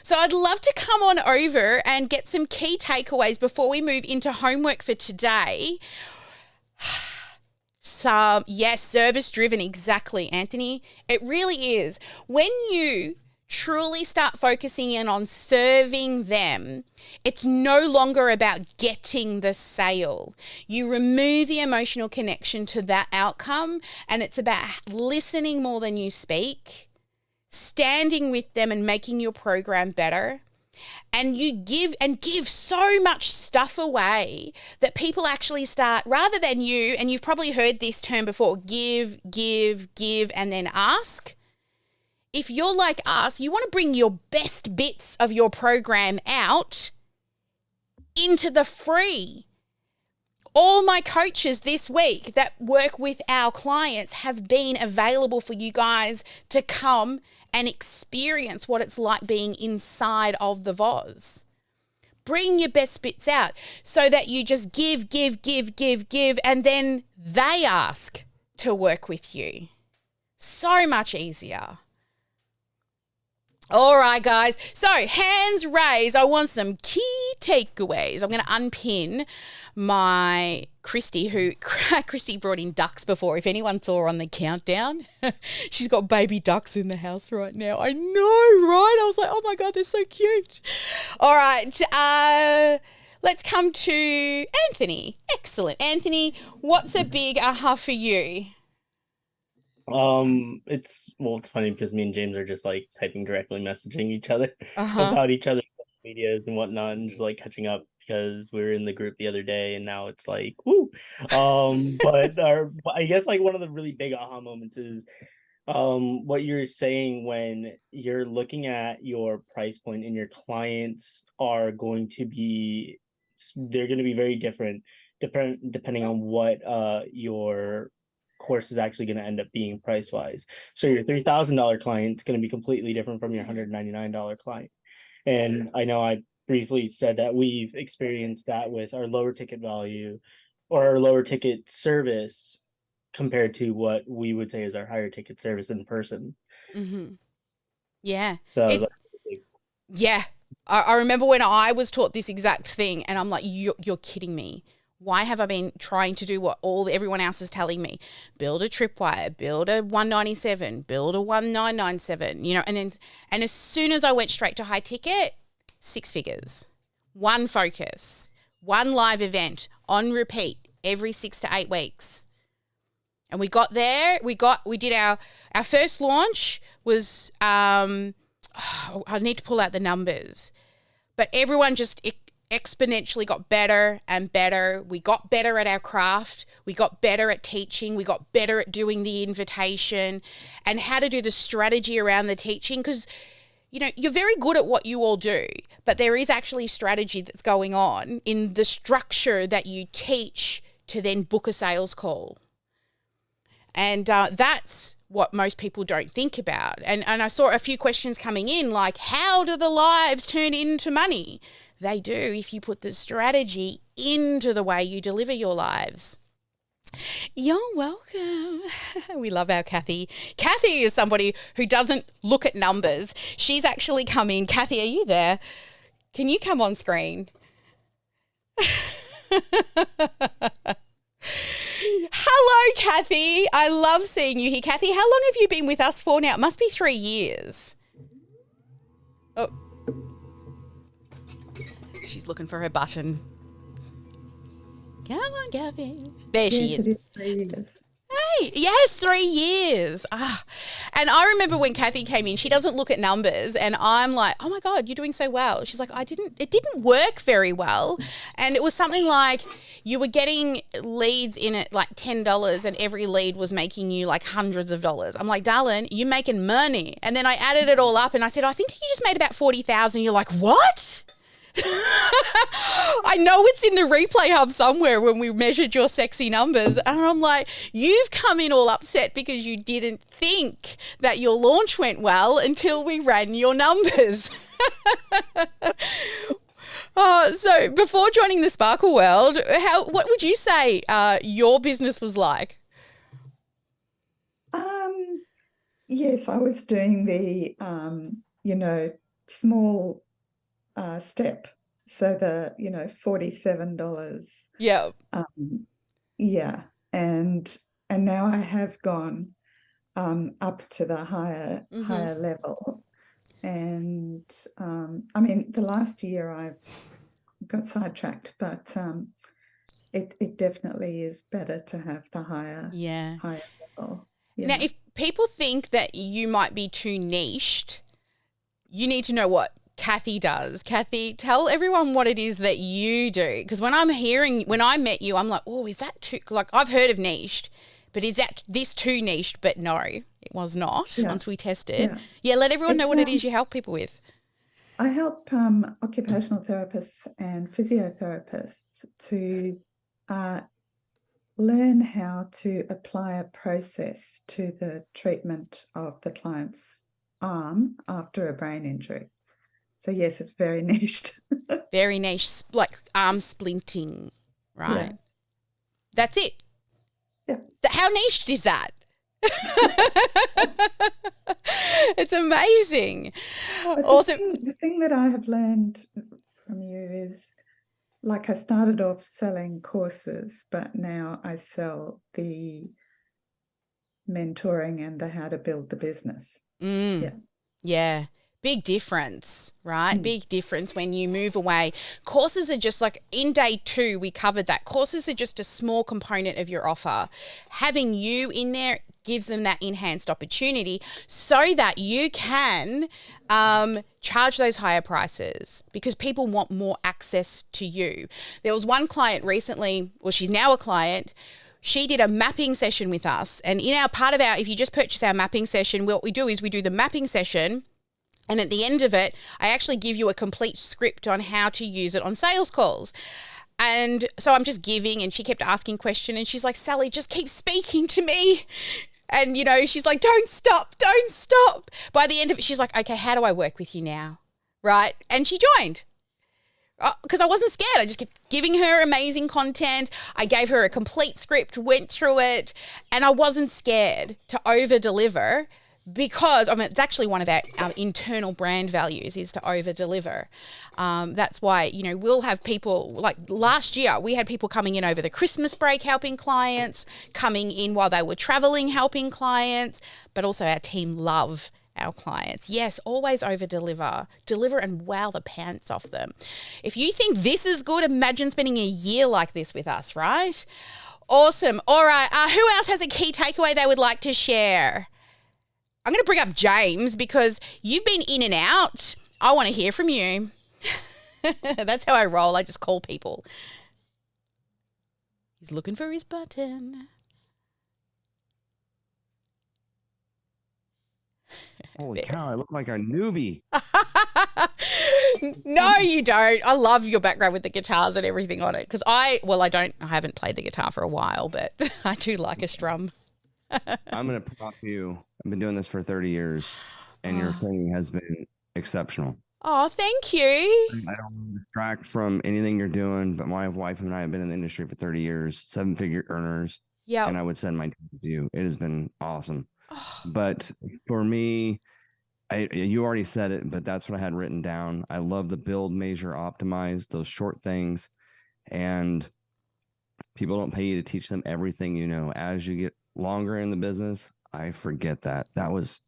So I'd love to come on over and get some key takeaways before we move into homework for today. Service driven, exactly, Anthony. It really is. When you truly start focusing in on serving them, it's no longer about getting the sale. You remove the emotional connection to that outcome, and it's about listening more than you speak, standing with them and making your program better. And you give so much stuff away that people actually start, rather than you, and you've probably heard this term before, give, and then ask. If you're like us, you want to bring your best bits of your program out into the free. All my coaches this week that work with our clients have been available for you guys to come and experience what it's like being inside of the VOZ. Bring your best bits out so that you just give, and then they ask to work with you. So much easier. All right, guys. So hands raised. I want some key takeaways. I'm going to unpin my Christy, Christy brought in ducks before. If anyone saw her on the countdown, she's got baby ducks in the house right now. I know, right? I was like, oh my God, they're so cute. All right. Let's come to Anthony. Excellent. Anthony, what's a big aha for you? It's funny because me and James are just like typing directly, messaging each other about each other's medias and whatnot, and just like catching up because we were in the group the other day, and now it's like woo. But I guess like one of the really big aha moments is what you're saying when you're looking at your price point and your clients are going to be, they're going to be very different depending on what your course is actually going to end up being price wise. So your $3,000 client is going to be completely different from your $199 client. And I know I briefly said that we've experienced that with our lower ticket value or our lower ticket service compared to what we would say is our higher ticket service in person. Mm-hmm. Yeah. So yeah. I remember when I was taught this exact thing, and I'm like, you're kidding me. Why have I been trying to do what everyone else is telling me? Build a tripwire, build a 197, build a 1997, and as soon as I went straight to high ticket, 6 figures, one focus, one live event on repeat every 6 to 8 weeks. And we got there, we did our first launch was, I need to pull out the numbers, but everyone just exponentially got better and better. We got better at our craft. We got better at teaching. We got better at doing the invitation and how to do the strategy around the teaching. Because, you're very good at what you all do, but there is actually strategy that's going on in the structure that you teach to then book a sales call. And that's what most people don't think about. And I saw a few questions coming in like, how do the lives turn into money? They do if you put the strategy into the way you deliver your lives. You're welcome. We love our Kathy. Kathy is somebody who doesn't look at numbers. She's actually come in. Kathy, are you there? Can you come on screen? Hello, Kathy. I love seeing you here. Kathy, how long have you been with us for now? It must be 3 years. Oh. She's looking for her button. Come on, Kathy. There she Yes, is. it is 3 years. Hey, yes, 3 years. And I remember when Kathy came in, she doesn't look at numbers, and I'm like, oh my God, you're doing so well. She's like, it didn't work very well. And it was something like you were getting leads in at like $10 and every lead was making you like hundreds of dollars. I'm like, darling, you're making money. And then I added it all up and I said, I think you just made about 40,000. You're like, what? I know it's in the replay hub somewhere when we measured your sexy numbers, and I'm like, you've come in all upset because you didn't think that your launch went well until we ran your numbers. So before joining the Sparkle World, what would you say your business was like? Yes, I was doing the small step, so the $47. Yeah. Yeah, and now I have gone up to the higher level, and I mean the last year I got sidetracked, but it definitely is better to have the higher level. Yeah. Now, if people think that you might be too niched, you need to know what Kathy does. Kathy, tell everyone what it is that you do. Because when I met you, I'm like, oh, is that too, like, I've heard of niched, but is that this too niched? But no, it was not once we tested. Yeah, let everyone know what it is you help people with. I help occupational therapists and physiotherapists to learn how to apply a process to the treatment of the client's arm after a brain injury. So yes, it's very niched. Very niche, like arm splinting, right? Yeah. That's it. Yeah. How niched is that? It's amazing. Awesome. The thing that I have learned from you is, like, I started off selling courses, but now I sell the mentoring and the how to build the business. Yeah. Big difference, right? Big difference when you move away. Courses are just like, in day 2, we covered that. Courses are just a small component of your offer. Having you in there gives them that enhanced opportunity so that you can charge those higher prices, because people want more access to you. There was one client recently, well, she's now a client. She did a mapping session with us. And in our part of our, if you just purchase our mapping session, what we do is we do the mapping session. And at the end of it, I actually give you a complete script on how to use it on sales calls. And so I'm just giving, and she kept asking questions, and she's like, Sally, just keep speaking to me. And, you know, she's like, don't stop. By the end of it, she's like, okay, how do I work with you now? Right? And she joined. Because I wasn't scared. I just kept giving her amazing content. I gave her a complete script, went through it, and I wasn't scared to over-deliver. Because, I mean, it's actually one of our internal brand values is to over-deliver. That's why, you know, we'll have people, like last year, we had people coming in over the Christmas break helping clients, coming in while they were traveling helping clients, but also our team love our clients. Yes, always over-deliver. Deliver and wow the pants off them. If you think this is good, imagine spending a year like this with us, right? Awesome. All right. Who else has a key takeaway they would like to share? I'm going to bring up James because you've been in and out. I want to hear from you. That's how I roll. I just call people. He's looking for his button. Holy cow, I look like a newbie. No, you don't. I love your background with the guitars and everything on it. Because I haven't played the guitar for a while, but I do like a strum. I'm going to prop you. I've been doing this for 30 years, and your training has been exceptional. Oh, thank you. I don't distract from anything you're doing, but my wife and I have been in the industry for 30 years, 7-figure earners. Yeah. And I would send my team to you. It has been awesome. But for me, you already said it, but that's what I had written down. I love the build, measure, optimize, those short things. And people don't pay you to teach them everything you know. As you get longer in the business, I forget that. That was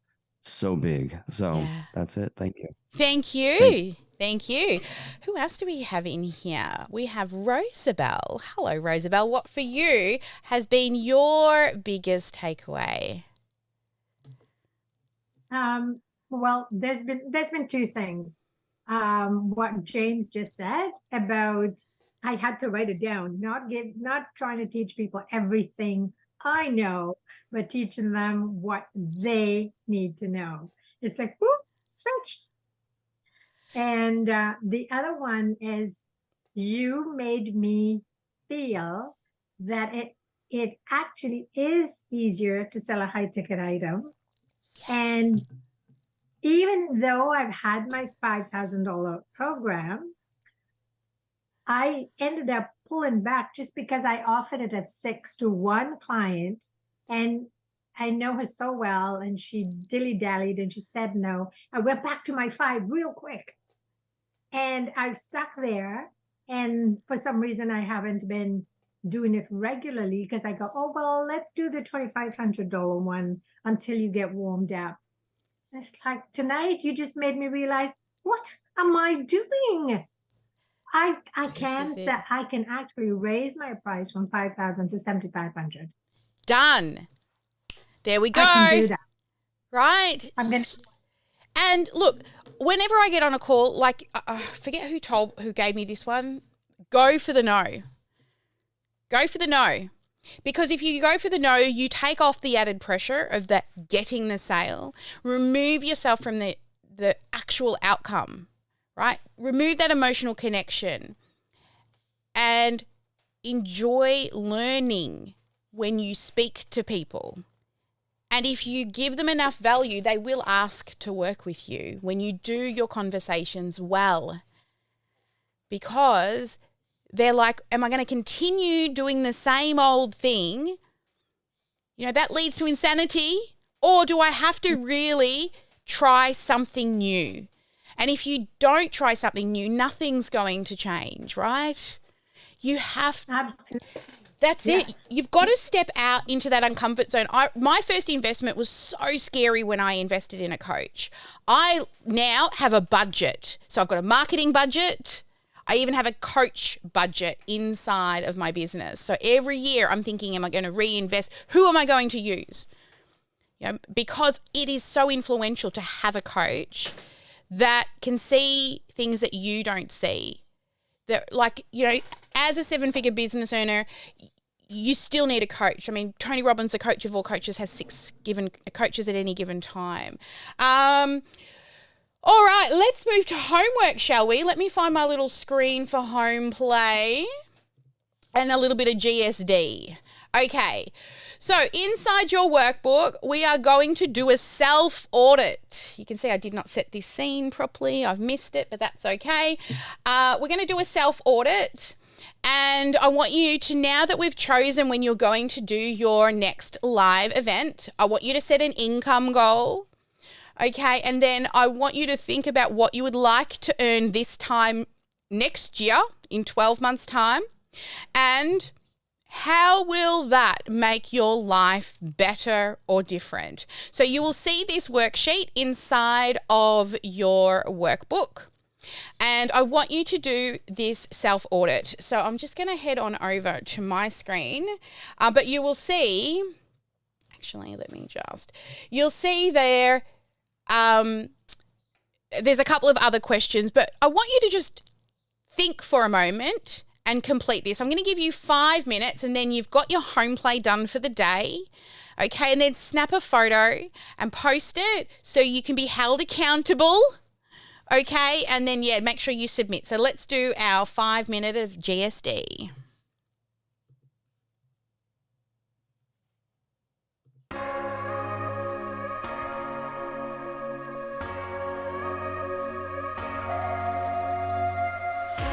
so big. So That's it. Thank you. Thank you. Thank you. Who else do we have in here? We have Rosabelle. Hello, Rosabelle. What for you has been your biggest takeaway? Well, there's been two things. What James just said about I had to write it down, not trying to teach people everything I know, but teaching them what they need to know. It's like, whoop, switch. And the other one is you made me feel that it actually is easier to sell a high ticket item. And even though I've had my $5,000 program, I ended up pulling back just because I offered it at 6 to one client, and I know her so well, and she dilly-dallied and she said no. I went back to my 5 real quick. And I've stuck there, and for some reason I haven't been doing it regularly because I go, oh, well, let's do the $2,500 one until you get warmed up. And it's like, tonight you just made me realize, what am I doing? I can actually raise my price from $5,000 to $7,500. Done. There we go. I can do that. Right. And look, whenever I get on a call, like I forget who gave me this one, go for the no. Go for the no. Because if you go for the no, you take off the added pressure of that getting the sale, remove yourself from the actual outcome, right? Remove that emotional connection and enjoy learning when you speak to people. And if you give them enough value, they will ask to work with you when you do your conversations well. Because they're like, am I going to continue doing the same old thing? You know, that leads to insanity. Or do I have to really try something new? And if you don't try something new, nothing's going to change, right? You have... Absolutely. That's it. You've got to step out into that uncomfort zone. My first investment was so scary when I invested in a coach. I now have a budget. So I've got a marketing budget. I even have a coach budget inside of my business. So every year I'm thinking, am I going to reinvest? Who am I going to use? You know, because it is so influential to have a coach that can see things that you don't see. That, like, you know, as a 7-figure business owner, you still need a coach. I mean, Tony Robbins, the coach of all coaches, has 6 given coaches at any given time. All right, let's move to homework, shall we? Let me find my little screen for home play and a little bit of GSD. Okay, so inside your workbook, we are going to do a self-audit. You can see I did not set this scene properly. I've missed it, but that's okay. We're going to do a self-audit. And I want you to, now that we've chosen when you're going to do your next live event, I want you to set an income goal. Okay, and then I want you to think about what you would like to earn this time next year in 12 months' time. And how will that make your life better or different? So you will see this worksheet inside of your workbook. And I want you to do this self-audit. So I'm just going to head on over to my screen. But you will see, actually, you'll see there, there's a couple of other questions, but I want you to just think for a moment and complete this. I'm going to give you 5 minutes and then you've got your home play done for the day. Okay, and then snap a photo and post it so you can be held accountable. Okay, and then, yeah, make sure you submit. So let's do our 5 minute of GSD.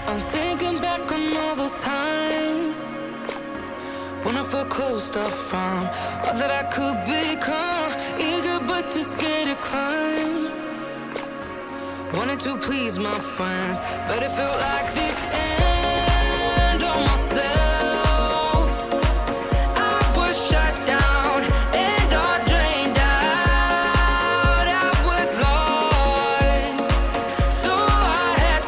I'm thinking back on all those times when I felt closed off from all that I could become, eager but too scared to climb. Wanted to please my friends, but it felt like the end of myself. I was shut down and all drained out. I was lost, so I had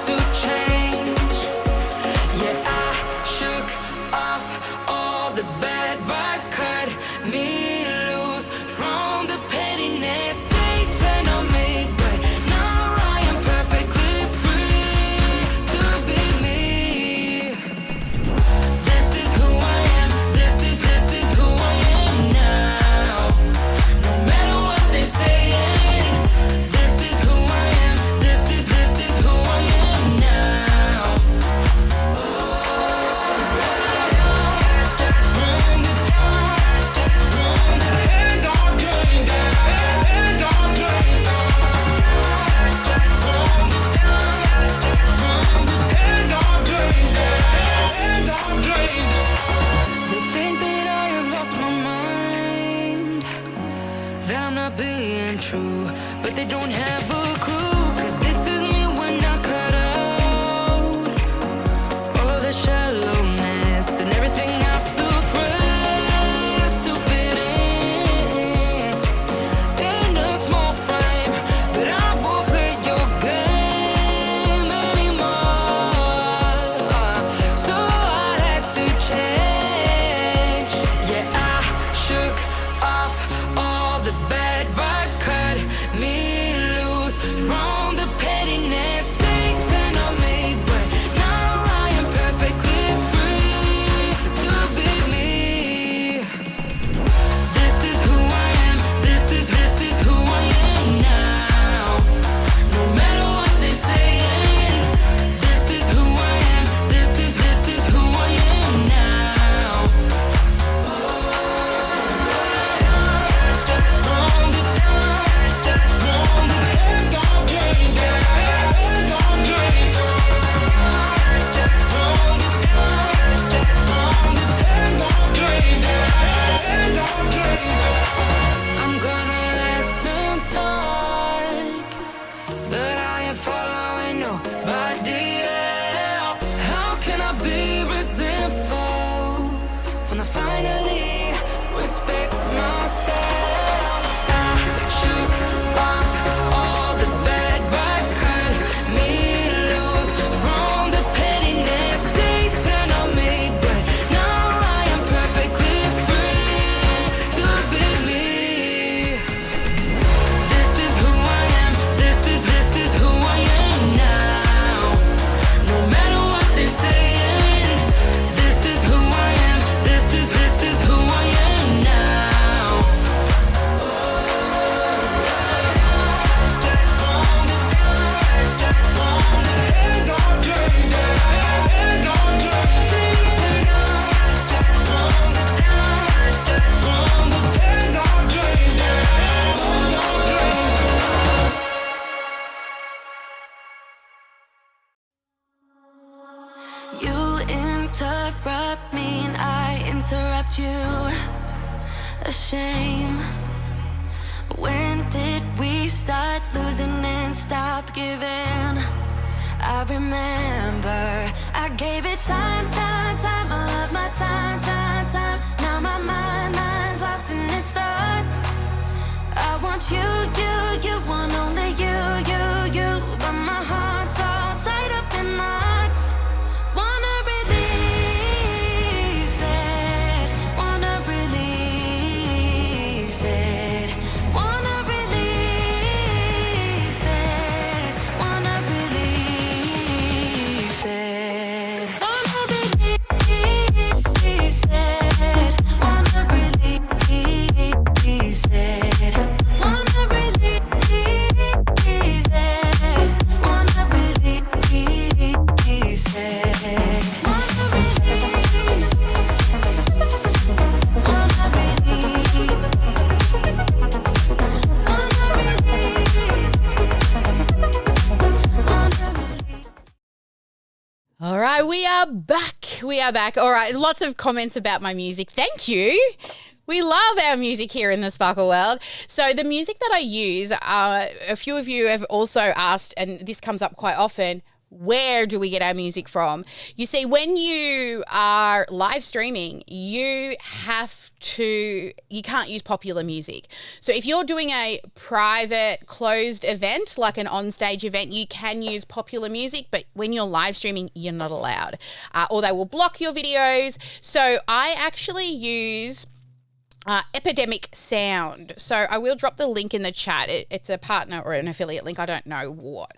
You interrupt me and I interrupt you. A shame. When did we start losing and stop giving? I remember I gave it time, all of my time. Now my mind's lost in its thoughts. I want you want only you. But my heart's all tied up in knots. Wanna release it. Wanna release it. Wanna release it. Wanna release it. Wanna release it. Wanna release it. Wanna release it. Wanna release it. Wanna release. All right, we are back. All right, lots of comments about my music. Thank you. We love our music here in the Sparkle world. So the music that I use, a few of you have also asked, and this comes up quite often, where do we get our music from? You see, when you are live streaming, you can't use popular music. So if you're doing a private closed event, like an on-stage event, you can use popular music, but when you're live streaming, you're not allowed, or they will block your videos. So I actually use Epidemic Sound. So I will drop the link in the chat. It's a partner or an affiliate link. I don't know what.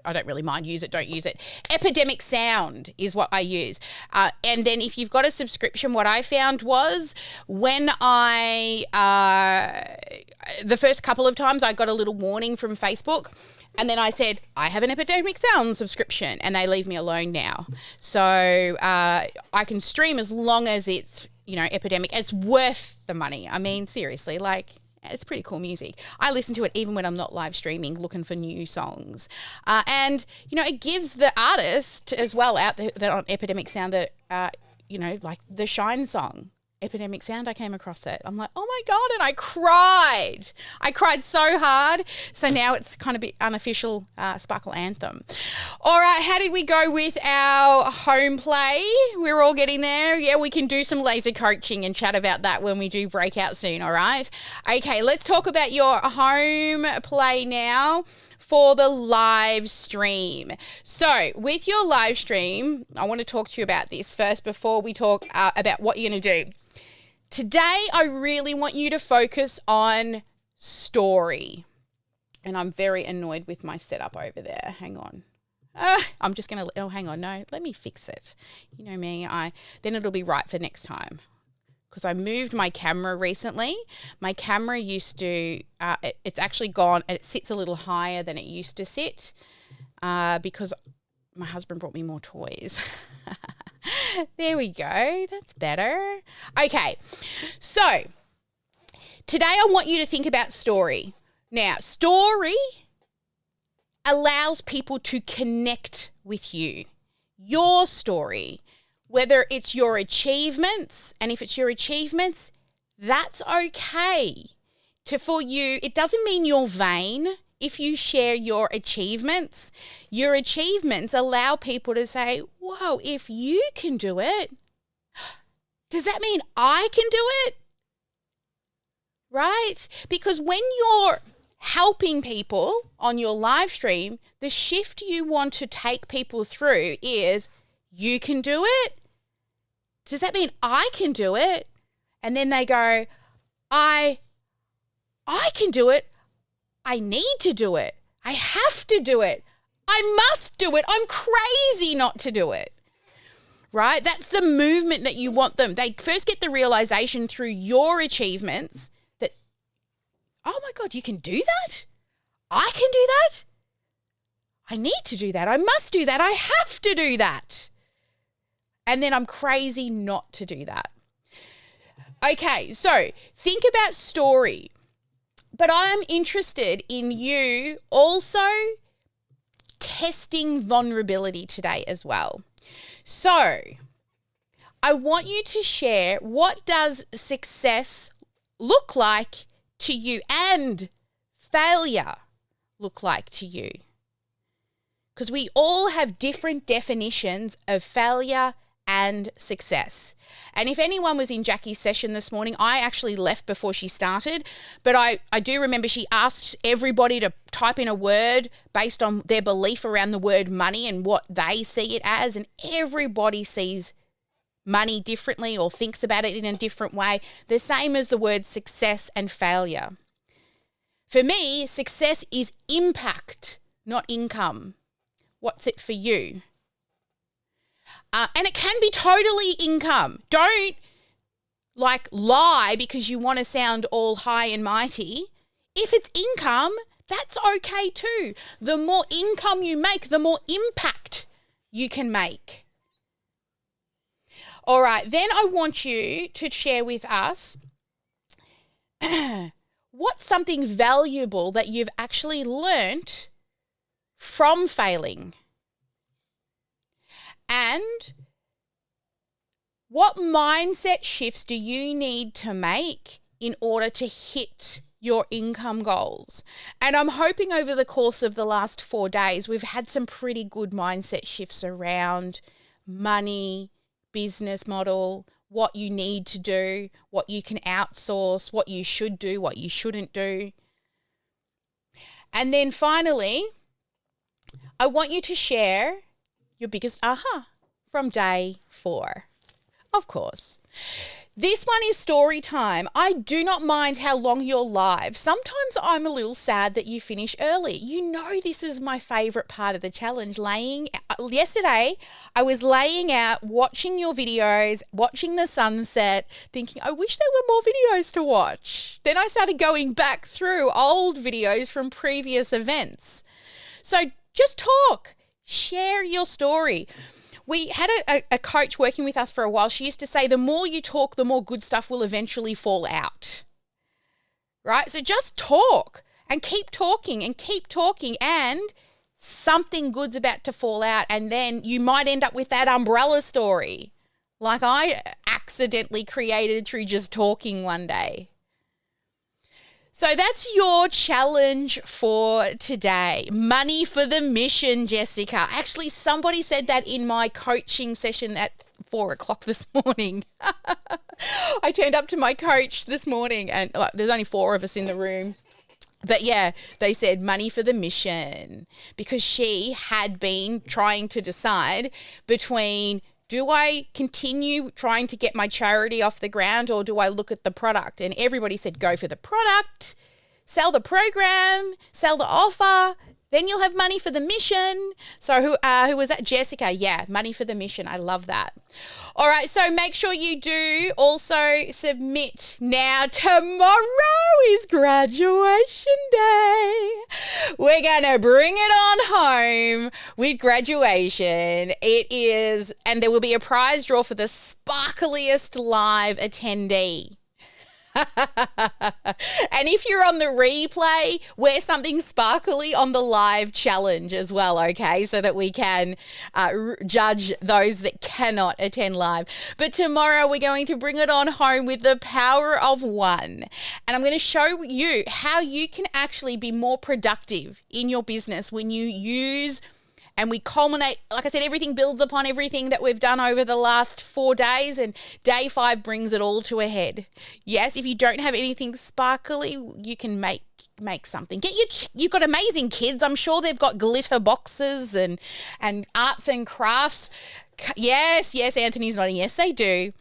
I don't really mind. Use it, don't use it. Epidemic Sound is what I use. And then if you've got a subscription, what I found was when the first couple of times I got a little warning from Facebook, and then I said, I have an Epidemic Sound subscription, and they leave me alone now. So I can stream as long as it's, Epidemic. It's worth the money. I mean, seriously, it's pretty cool music. I listen to it even when I'm not live streaming, looking for new songs. And, it gives the artist as well out there that on Epidemic Sound that, like the Shine song. Epidemic Sound, I came across it. I'm like, oh my God, and I cried. I cried so hard. So now it's kind of an unofficial Sparkle anthem. All right, how did we go with our home play? We're all getting there. Yeah, we can do some laser coaching and chat about that when we do breakout soon, all right? Okay, let's talk about your home play now for the live stream. So with your live stream, I want to talk to you about this first before we talk about what you're going to do. Today, I really want you to focus on story. And I'm very annoyed with my setup over there. Hang on. I'm just going to, hang on. No, let me fix it. You know me, then it'll be right for next time. Because I moved my camera recently. My camera used to, it's actually gone, and it sits a little higher than it used to sit because my husband brought me more toys. There we go. That's better. Okay. So today I want you to think about story. Now, story allows people to connect with you. Your story, whether it's your achievements, and if it's your achievements, that's okay. For you, it doesn't mean you're vain. If you share your achievements allow people to say, whoa, if you can do it, does that mean I can do it? Right? Because when you're helping people on your live stream, the shift you want to take people through is, you can do it? Does that mean I can do it? And then they go, I can do it. I need to do it. I have to do it. I must do it. I'm crazy not to do it. Right? That's the movement that you want them. They first get the realization through your achievements that, oh my God, you can do that? I can do that? I need to do that. I must do that. I have to do that. And then I'm crazy not to do that. Okay, so think about story. But I'm interested in you also testing vulnerability today as well. So I want you to share, what does success look like to you and failure look like to you? Because we all have different definitions of failure and success. And if anyone was in Jackie's session this morning, I actually left before she started, but I do remember she asked everybody to type in a word based on their belief around the word money and what they see it as, and everybody sees money differently or thinks about it in a different way, the same as the word success and failure. For me, success is impact, not income. What's it for you? And it can be totally income. Don't lie because you want to sound all high and mighty. If it's income, that's okay too. The more income you make, the more impact you can make. All right, then I want you to share with us what's something valuable that you've actually learnt from failing. And what mindset shifts do you need to make in order to hit your income goals? And I'm hoping over the course of the last 4 days, we've had some pretty good mindset shifts around money, business model, what you need to do, what you can outsource, what you should do, what you shouldn't do. And then finally, I want you to share your biggest aha from day 4. Of course. This one is story time. I do not mind how long you're live. Sometimes I'm a little sad that you finish early. You know this is my favourite part of the challenge. Yesterday, I was laying out, watching your videos, watching the sunset, thinking, I wish there were more videos to watch. Then I started going back through old videos from previous events. So just talk. Share your story. We had a coach working with us for a while. She used to say, the more you talk, the more good stuff will eventually fall out. Right? So just talk and keep talking and something good's about to fall out, and then you might end up with that umbrella story like I accidentally created through just talking one day. So that's your challenge for today. Money for the mission, Jessica. Actually, somebody said that in my coaching session at 4:00 this morning. I turned up to my coach this morning and there's only 4 of us in the room. But yeah, they said money for the mission, because she had been trying to decide between, do I continue trying to get my charity off the ground or do I look at the product? And everybody said, go for the product, sell the program, sell the offer, then you'll have money for the mission. So who was that? Jessica. Yeah, money for the mission. I love that. All right, so make sure you do also submit now. Tomorrow is graduation day. We're going to bring it on home with graduation. It is, and there will be a prize draw for the sparkliest live attendee. And if you're on the replay, wear something sparkly on the live challenge as well, okay, so that we can judge those that cannot attend live. But tomorrow we're going to bring it on home with the power of 1. And I'm going to show you how you can actually be more productive in your business when you use, and we culminate, like I said, everything builds upon everything that we've done over the last 4 days, and day 5 brings it all to a head. Yes, if you don't have anything sparkly, you can make something. You've got amazing kids. I'm sure they've got glitter boxes and arts and crafts. Yes, Anthony's nodding. Yes, they do.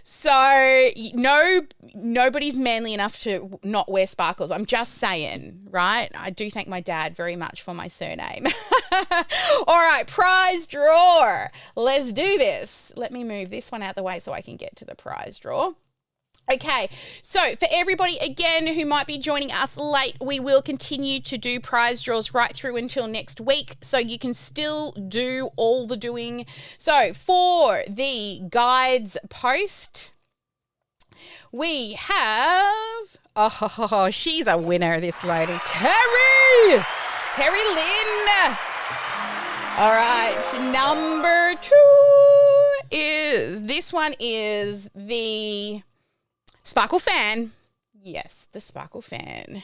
So nobody's manly enough to not wear sparkles. I'm just saying, right? I do thank my dad very much for my surname. All right, prize draw. Let's do this. Let me move this one out of the way so I can get to the prize draw. Okay, so for everybody, again, who might be joining us late, we will continue to do prize draws right through until next week, so you can still do all the doing. So for the guides post, we have, oh, she's a winner, this lady, Terry Lynn. All right, number 2 is, this one is the Sparkle fan. Yes, the Sparkle fan.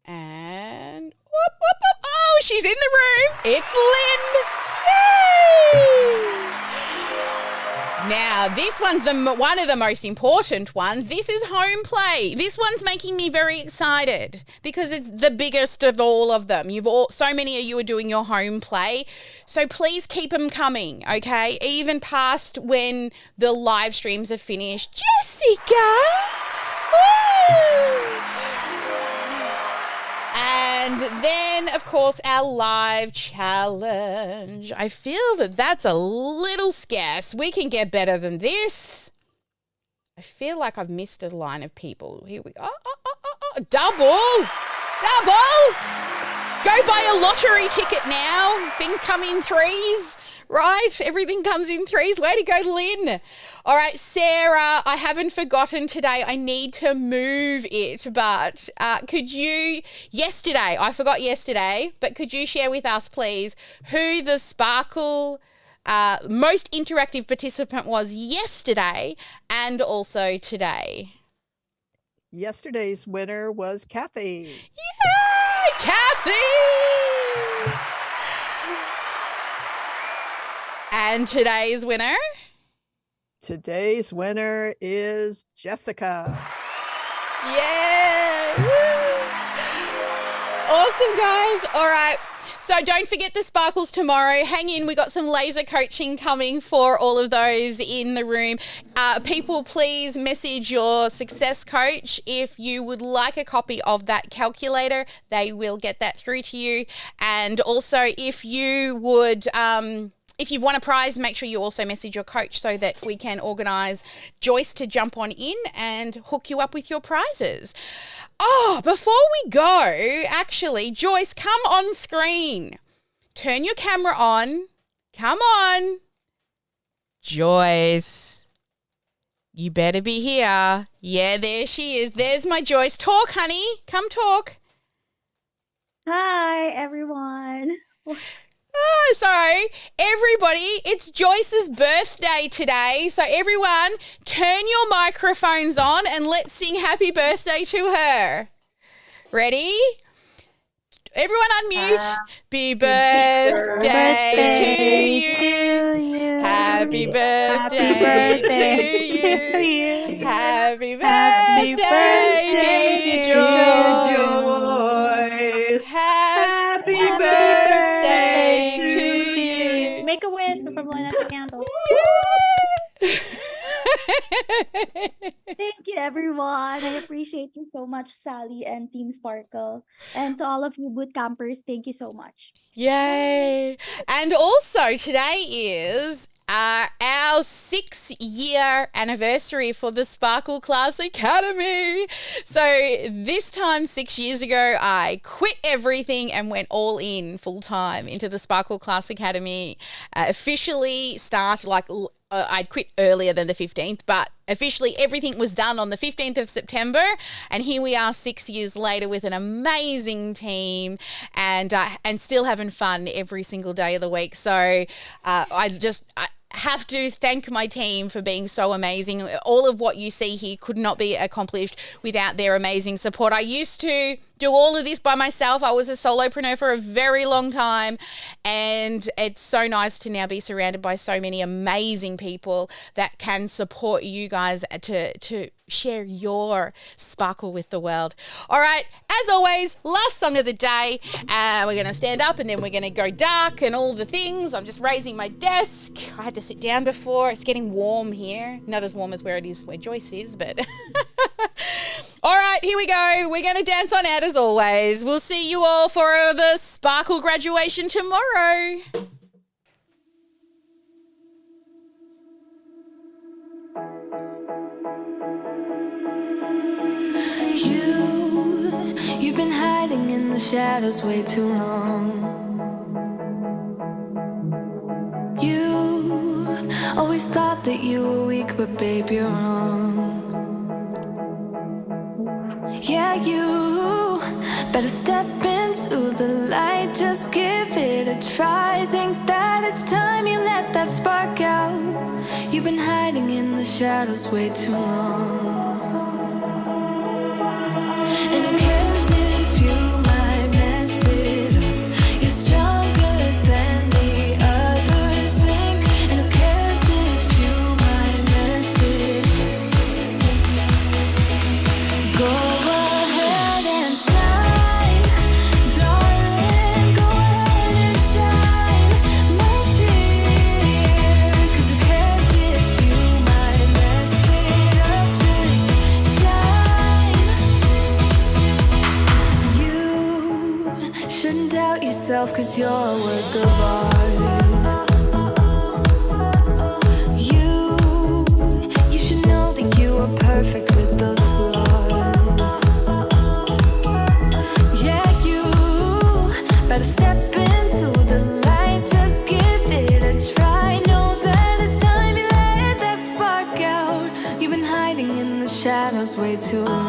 And, whoop, whoop, whoop. Oh, she's in the room. It's Lynn. Yay! Now, this one's one of the most important ones. This is home play. This one's making me very excited because it's the biggest of all of them. So many of you are doing your home play. So please keep them coming, okay? Even past when the live streams are finished. Jessica! Woo! And then, of course, our live challenge. I feel that that's a little scarce. We can get better than this. I feel like I've missed a line of people. Here we go. Double. Go buy a lottery ticket now. Things come in threes, right? Everything comes in threes. Way to go, Lynn. All right, Sarah, I haven't forgotten today. I need to move it, but could you, I forgot yesterday, but could you share with us, please, who the Sparkle most interactive participant was yesterday and also today? Yesterday's winner was Kathy. Yay, Kathy! And today's winner? Today's winner is Jessica. Yeah! Woo. Awesome, guys. All right. So don't forget the sparkles tomorrow. Hang in. We got some laser coaching coming for all of those in the room. People, please message your success coach if you would like a copy of that calculator. They will get that through to you. And also, if you would... if you want a prize, make sure you also message your coach so that we can organise Joyce to jump on in and hook you up with your prizes. Oh, before we go, actually, Joyce, come on screen. Turn your camera on. Come on. Joyce, you better be here. Yeah, there she is. There's my Joyce. Talk, honey. Come talk. Hi, everyone. Oh, sorry. Everybody, it's Joyce's birthday today. So everyone, turn your microphones on and let's sing happy birthday to her. Ready? Everyone unmute. Happy birthday to you. Happy birthday to you. Happy birthday, dear Joyce. Happy birthday to you. Make a wish before blowing out the candles. Thank you, everyone. I appreciate you so much, Sally and Team Sparkle. And to all of you boot campers, thank you so much. Yay. And also today is our 6-year anniversary for the Sparkle Class Academy. So this time 6 years ago, I quit everything and went all in full time into the Sparkle Class Academy. Officially started I'd quit earlier than the 15th, but officially everything was done on the 15th of September. And here we are 6 years later with an amazing team and still having fun every single day of the week. So I have to thank my team for being so amazing. All of what you see here could not be accomplished without their amazing support. I used to do all of this by myself. I was a solopreneur for a very long time, and it's so nice to now be surrounded by so many amazing people that can support you guys to share your sparkle with the world. All right, as always, last song of the day. We're going to stand up and then we're going to go dark and all the things. I'm just raising my desk. I had to sit down before. It's getting warm here. Not as warm as where Joyce is, but... All right, here we go. We're going to dance on out as always. We'll see you all for the Sparkle graduation tomorrow. You've been hiding in the shadows way too long. You always thought that you were weak, but babe, you're wrong. Yeah, you Better step into the light, just give it a try. Think that it's time you let that spark out. You've been hiding in the shadows way too long. And who cares if you might mess it up? You're stronger than the others think. And who cares if you might mess it up? Go ahead and shine, darling. Go ahead and shine, my dear. 'Cause who cares if you might mess it up? Just shine. You shouldn't doubt yourself, 'cause you're a work of art. You should know that you are perfect with those flaws. Yeah, you better step into the light, just give it a try. Know that it's time you let that spark out. You've been hiding in the shadows way too long.